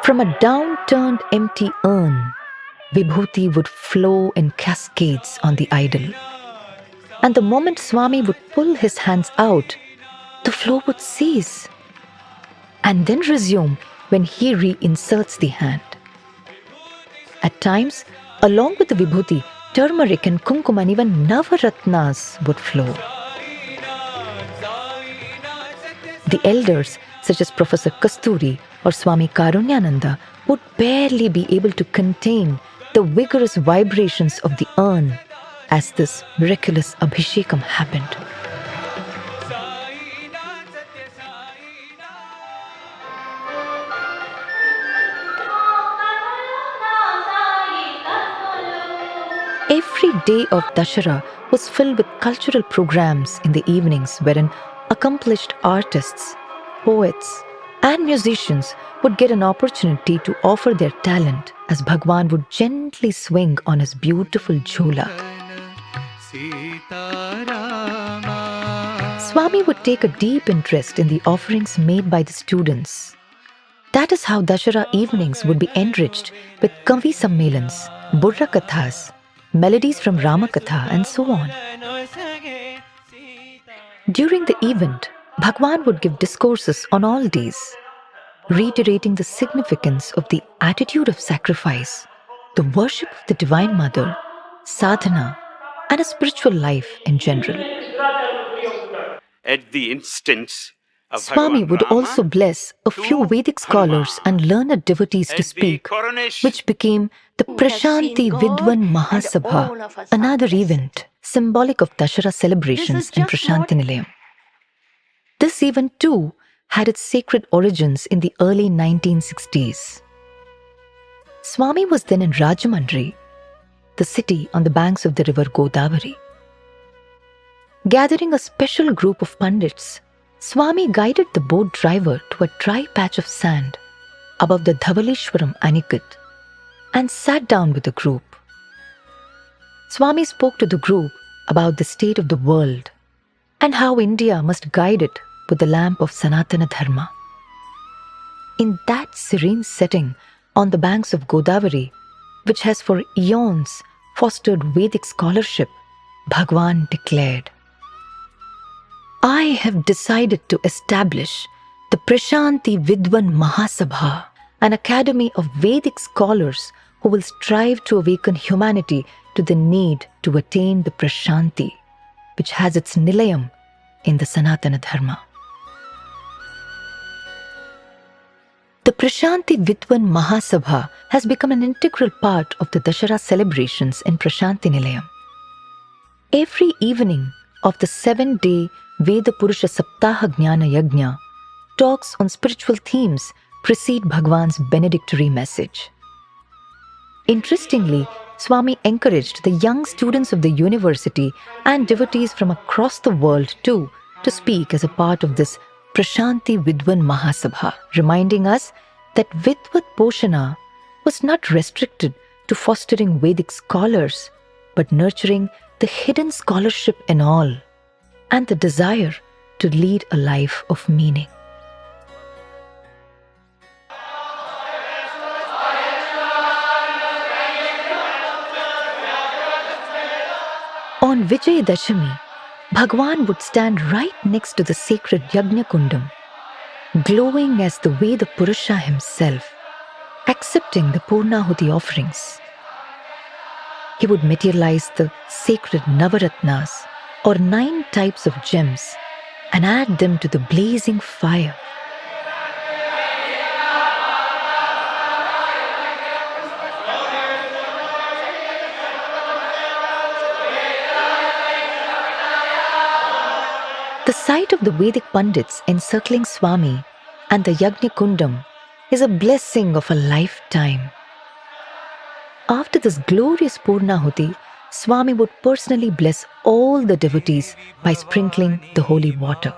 From a downturned empty urn, Vibhuti would flow in cascades on the idol. And the moment Swami would pull his hands out, the flow would cease and then resume when he reinserts the hand. At times, along with the Vibhuti, turmeric and kumkum and even Navaratnas would flow. The elders, such as Professor Kasturi or Swami Karunyananda, would barely be able to contain the vigorous vibrations of the urn as this miraculous Abhishekam happened. Every day of Dasara was filled with cultural programs in the evenings wherein accomplished artists, poets, and musicians would get an opportunity to offer their talent as Bhagwan would gently swing on his beautiful jhola. Swami would take a deep interest in the offerings made by the students. That is how Dasara evenings would be enriched with Kavi Sammelans, Burra Kathas, melodies from Rama Katha, and so on. During the event, Bhagwan would give discourses on all days, reiterating the significance of the attitude of sacrifice, the worship of the Divine Mother, sadhana, and a spiritual life in general. At the instance of Swami would also bless a few Vedic scholars and learned devotees to speak, which became the Prasanthi Vidwan Mahasabha, another event symbolic of Dasara celebrations in Prasanthi Nilayam. This event too had its sacred origins in the early 1960s. Swami was then in Rajamandri, the city on the banks of the river Godavari. Gathering a special group of pandits, Swami guided the boat driver to a dry patch of sand above the Dhavaleshwaram Anikat and sat down with the group. Swami spoke to the group about the state of the world and how India must guide it with the lamp of Sanatana Dharma. In that serene setting on the banks of Godavari, which has for eons fostered Vedic scholarship, Bhagwan declared, "I have decided to establish the Prasanthi Vidwan Mahasabha an academy of Vedic scholars who will strive to awaken humanity to the need to attain the Prasanthi, which has its nilayam in the Sanatana Dharma. The Prasanthi Vidwan Mahasabha has become an integral part of the Dasara celebrations in Prasanthi Nilayam. Every evening of the 7-day Veda Purusha Saptaha Jnana Yajna, talks on spiritual themes precede Bhagwan's benedictory message. Interestingly, Swami encouraged the young students of the university and devotees from across the world too to speak as a part of this Prasanthi Vidwan Mahasabha, reminding us that Vidvat Poshana was not restricted to fostering Vedic scholars, but nurturing the hidden scholarship in all and the desire to lead a life of meaning. On Vijayadashami, Bhagwan would stand right next to the sacred Yajna Kundam, glowing as the Veda Purusha himself, accepting the Purnahuti offerings. He would materialize the sacred Navaratnas, or 9 types of gems, and add them to the blazing fire. The sight of the Vedic Pandits encircling Swami and the Yajna Kundam is a blessing of a lifetime. After this glorious Purnahuti, Swami would personally bless all the devotees by sprinkling the holy water.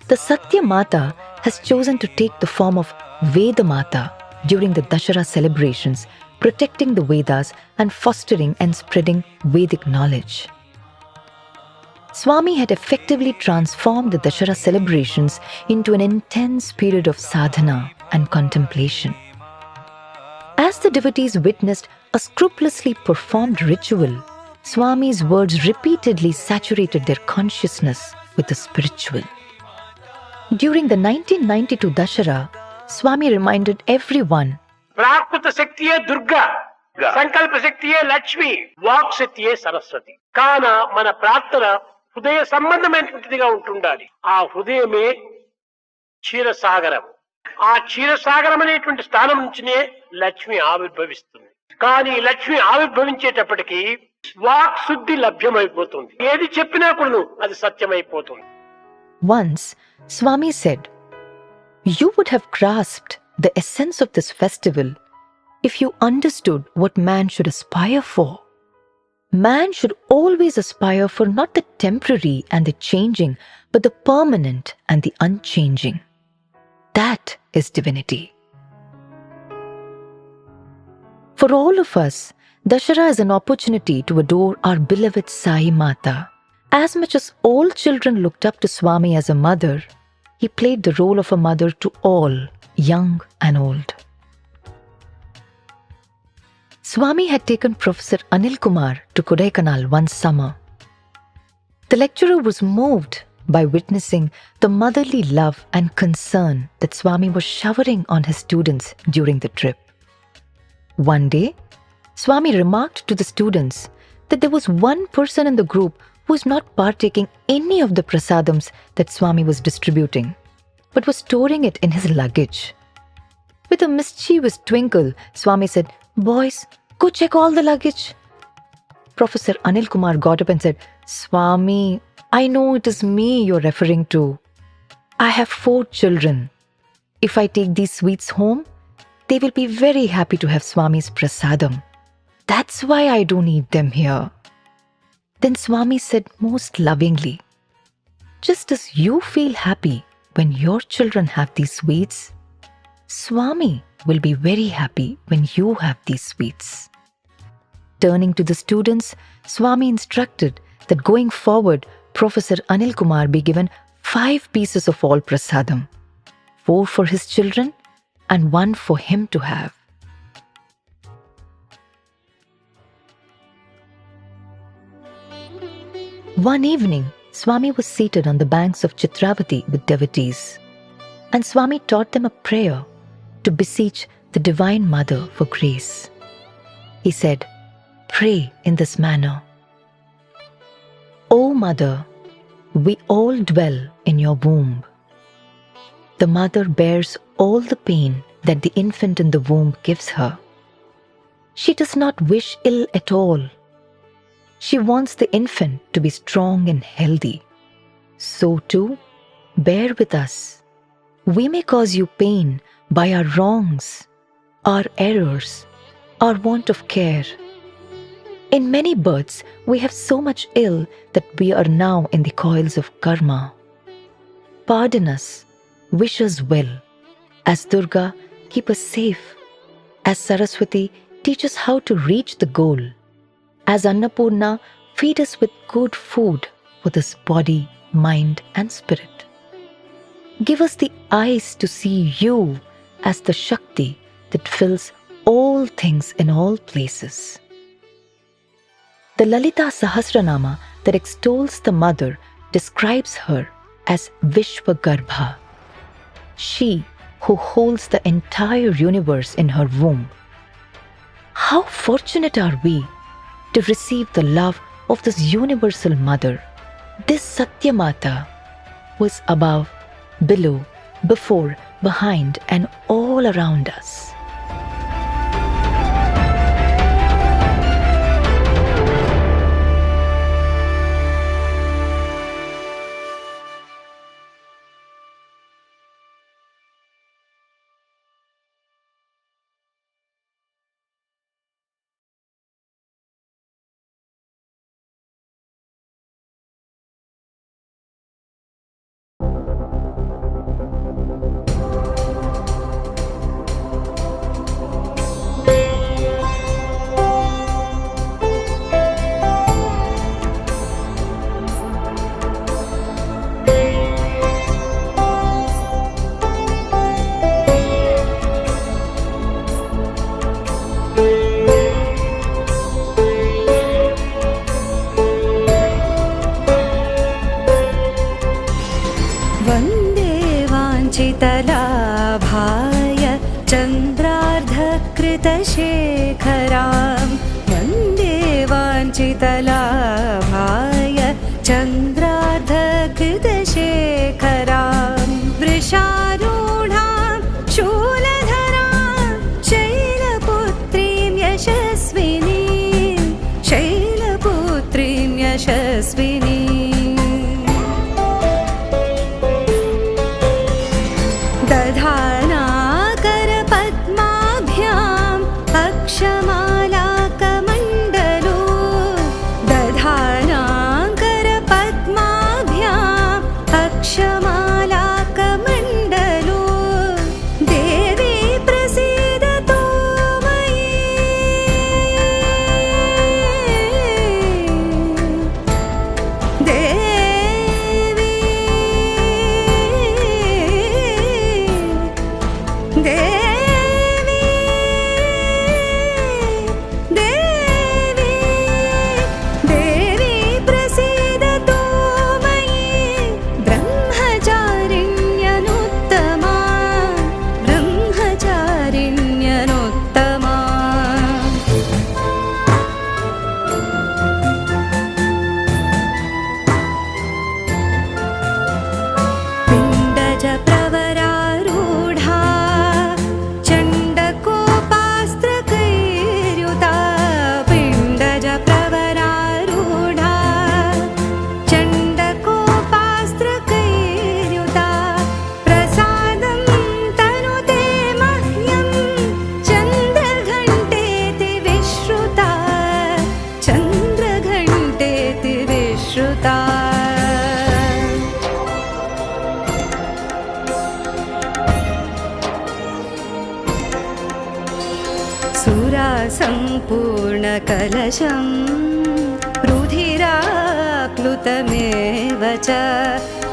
The Sathya Mata has chosen to take the form of Veda Mata during the Dasara celebrations, protecting the Vedas and fostering and spreading Vedic knowledge. Swami had effectively transformed the Dasara celebrations into an intense period of sadhana and contemplation. As the devotees witnessed a scrupulously performed ritual, Swami's words repeatedly saturated their consciousness with the spiritual. During the 1992 Dasara, Swami reminded everyone, ప్రాకృత శక్తియే దుర్గా, సంకల్ప శక్తియే Lakshmi, walk శక్తియే Saraswati. కాన మన ప్రార్థన హృదయ సంబంధమైనటువంటిదిగా ఉంటుండాలి. ఆ హృదయమే క్షీరసాగరం. ఆ క్షీరసాగరం అనేటువంటి స్థానం నుంచినే లక్ష్మి ఆవిర్భవిస్తుంది. కానీ లక్ష్మి ఆవిర్భవించేటప్పటికీ వాక్ శుద్ధి లభ్యమైపోతుంది. ఏది చెప్పినా కూడా అది సత్యమైపోతుంది. Once, Swami said, "You would have grasped the essence of this festival if you understood what man should aspire for. Man should always aspire for not the temporary and the changing, but the permanent and the unchanging. That is divinity." For all of us, Dasara is an opportunity to adore our beloved Sai Mata. As much as all children looked up to Swami as a mother, he played the role of a mother to all, young and old. Swami had taken Professor Anil Kumar to Kodaikanal one summer. The lecturer was moved by witnessing the motherly love and concern that Swami was showering on his students during the trip. One day, Swami remarked to the students that there was one person in the group who was not partaking any of the prasadams that Swami was distributing, but was storing it in his luggage. With a mischievous twinkle, Swami said, "Boys, go check all the luggage." Professor Anil Kumar got up and said, "Swami, I know it is me you're referring to. I have 4 children. If I take these sweets home, they will be very happy to have Swami's prasadam. That's why I don't eat them here." Then Swami said most lovingly, "Just as you feel happy when your children have these sweets, Swami will be very happy when you have these sweets." Turning to the students, Swami instructed that going forward, Professor Anil Kumar be given 5 pieces of all prasadam, 4 for his children and 1 for him to have. One evening, Swami was seated on the banks of Chitravati with devotees, and Swami taught them a prayer to beseech the Divine Mother for grace. He said, "Pray in this manner. O Mother, we all dwell in your womb. The mother bears all the pain that the infant in the womb gives her. She does not wish ill at all. She wants the infant to be strong and healthy. So too, bear with us. We may cause you pain by our wrongs, our errors, our want of care. In many births, we have so much ill that we are now in the coils of karma. Pardon us, wish us well. As Durga, keep us safe. As Saraswati, teach us how to reach the goal. As Annapurna, feed us with good food for this body, mind, and spirit. Give us the eyes to see you as the Shakti that fills all things in all places." The Lalita Sahasranama that extols the mother describes her as Vishwagarbha, she who holds the entire universe in her womb. How fortunate are we to receive the love of this universal mother, this Satya Mata, who is above, below, before, behind, and all around us. लाभाय चन्द्रार्धकृतशेखरां वन्दे वाञ्छितलाभाय चन्द्रार्धकृतशेखरां वृषारूढां शूलधरां शैलपुत्रीं यशस्विनीं दधानाकरपद्माभ्याम् अक्षमालाकमण्डलो दधानाकरपद्माभ्याम् अक्षमालाकमण्डलो देवी प्रसीदतु मयि देवी प्रसीदतु मयि ब्रह्मचारिण्यनुत्तमा पिण्डज प्रवरारूढा चण्डकोपास्त्रकैर्युता पिण्डज प्रवरारूढा चण्डकोपास्त्रकैर्युता प्रसादं तनुते मह्यं चन्द्रघण्टेति विश्रुता चन्द्रघण्टेति विश्रुता सुरासम्पूर्णकलशं रुधिराप्लुतमेव च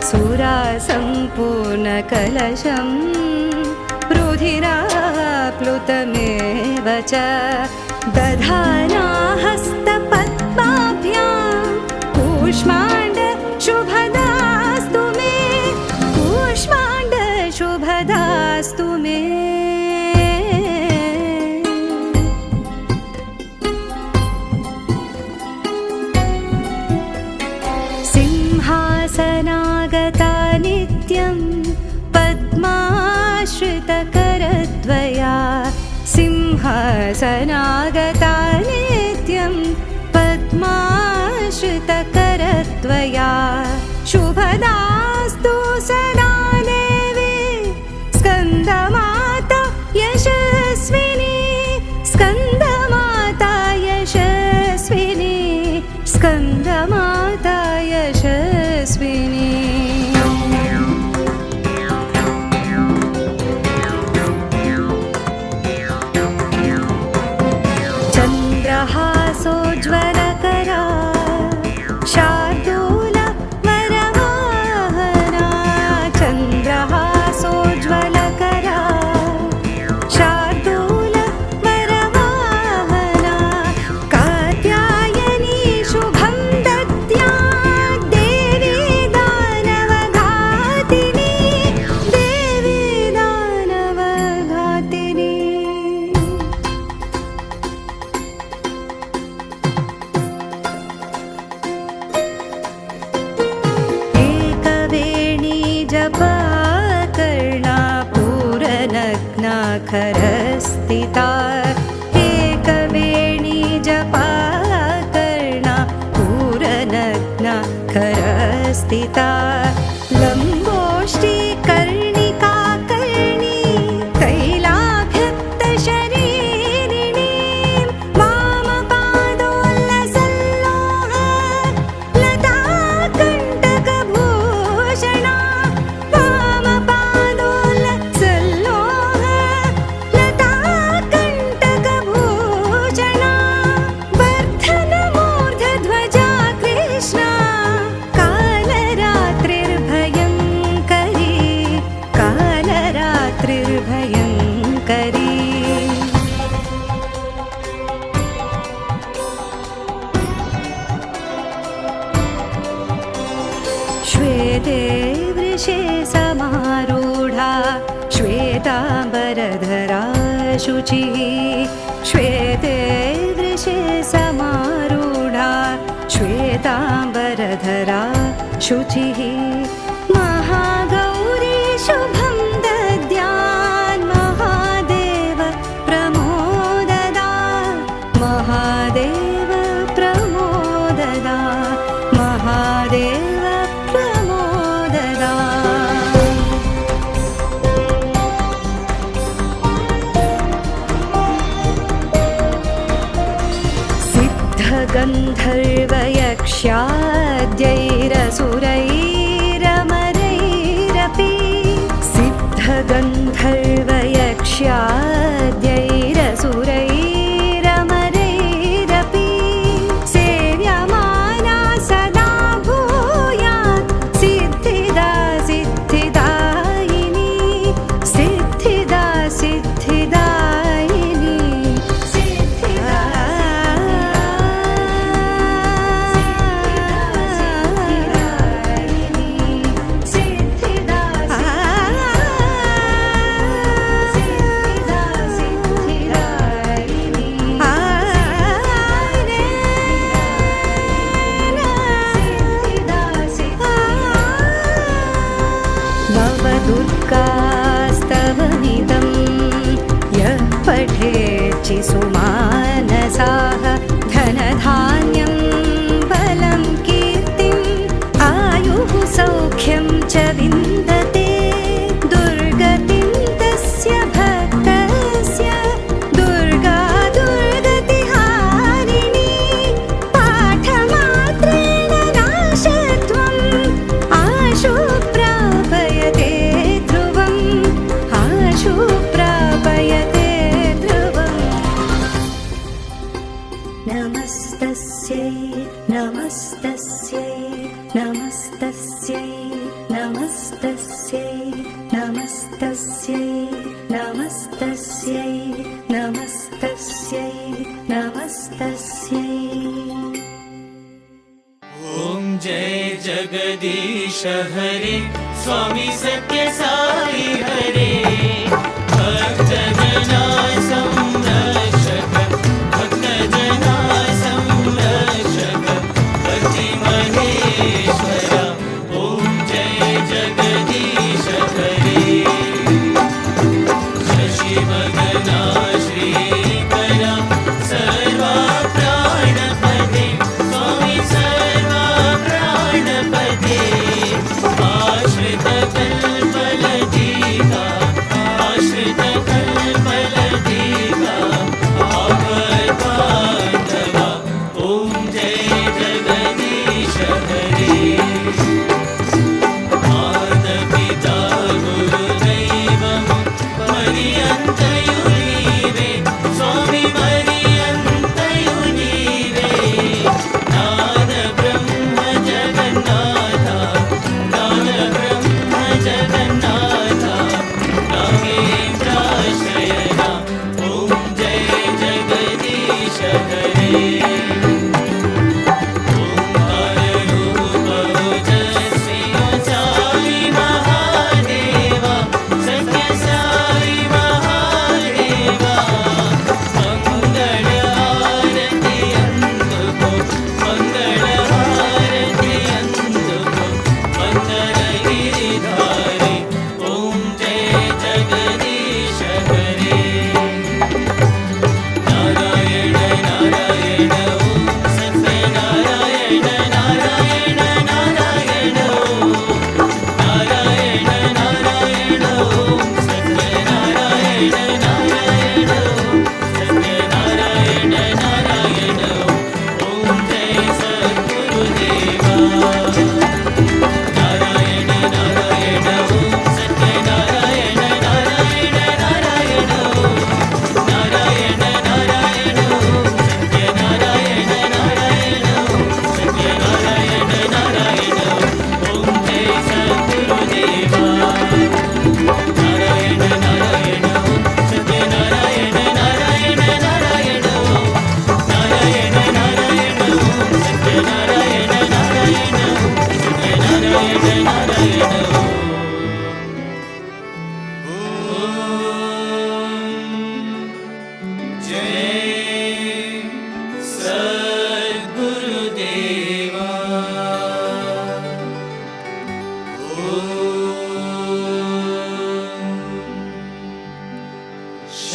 सुरासम्पूर्णकलशं रुधिराप्लुतमेव च दधाना हस्तपद्माभ्यां कूष्माण्ड शुभदास्तु मे कूष्माण्ड शुभदास्तु मे सनागता नित्यं पद्माश्रितकरत्वया शुभदास्तु सदा देवी स्कन्दमाता यशस्विनी स्कन्दमाता यशस्विनी स्कन्दमाता यशस्विनी चन्द्रहासोज्ज्वलकरा शार्दूल वरवाहना चन्द्रहासोज्ज्वलकरा शार्दूल वरवाहना कात्यायनी शुभं दद्या देवी दानवघातिनी देवी दानवघातिनी एकवेणी जपकर्णा पूरनग्नाखरस्थिता एकवेणी जपकर्णा पूरनग्नाखरस्थिता लम्बोष्ठी कर्णिका कर्णी तैलाभ्यक्तशरीरिणी वामपादोल्लसल्लोह लताकण्टकभूषणा वामपादोल्लसल्लोह लताकण्टकभूषणा वर्धनमूर्धध्वजा कृष्णा कालरात्रिर्भयङ्करी कालरात्रिर्भयङ्करी श्वेते वृषे समारूढा श्वेताम्बरधरा शुचिः श्वेते वृषे समारूढा श्वेताम्बरधरा शुचिः महागौरी शुभं दद्यान् महादेव प्रमोददा महादेव प्रमोददा महादेव प्रमोददा सिद्धगन्धर्वयक्ष्याद्यैरसुरैरमरैरपि सिद्धगन्धर्वयक्ष्याद्यैरसुरैरमरैरपि सेव्यमाना सदा भूयात् सिद्धिदा सिद्धिदायिनी सिद्धिदा सिद्धिदायिनी सिद्धिदा नवदुर्गास्तवमिदं यः पठेच्चि सुमानसाः धनधान्यं बलं कीर्तिम् आयुः सौख्यं च विन्दते दुर्गतिं तस्य भक्तस्य दुर्गा दुर्गतिहारिणी पाठमात्रेण नाशत्वम् आशु प्रापयते ध्रुवम् आशु प्रापयते ध्रुवम् नमस्तस्यै नमस्तस्यै नमस्तस्यै नमस्तस्यै नमस्तस्यै नमस्तस्यै नमस्तस्यै नमस्तस्यै ॐ जय जगदीश हरे स्वामी सत्य साई हरे भक्तजना संरक्षक भक्तजना संरक्षक भक्ति महेश्वर ॐ जय जगदीश हरे शशिवदना श्रीकरा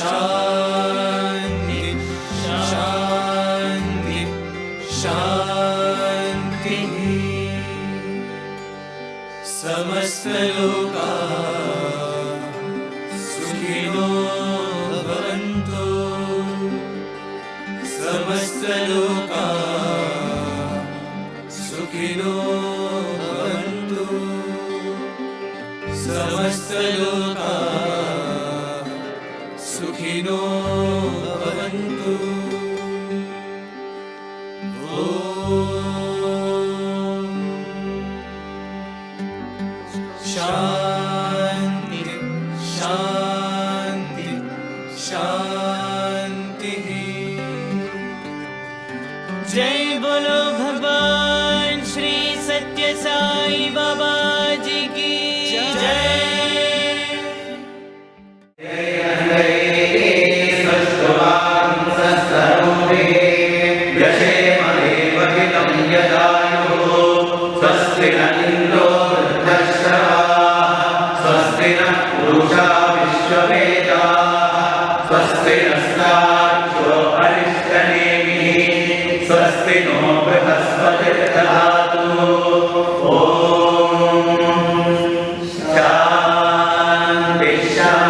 शान्ति शान्ति शान्तिः समस्तलोका सुखिनो भवन्तु समस्तलोका सुखिनो भवन्तु समस्तलोका सुखिनो भवन्तु शान्ति शान्ति शान्तिः जय बोलो भगवान श्री सत्य साई बाबा जी की जय। शान्ति शान्ति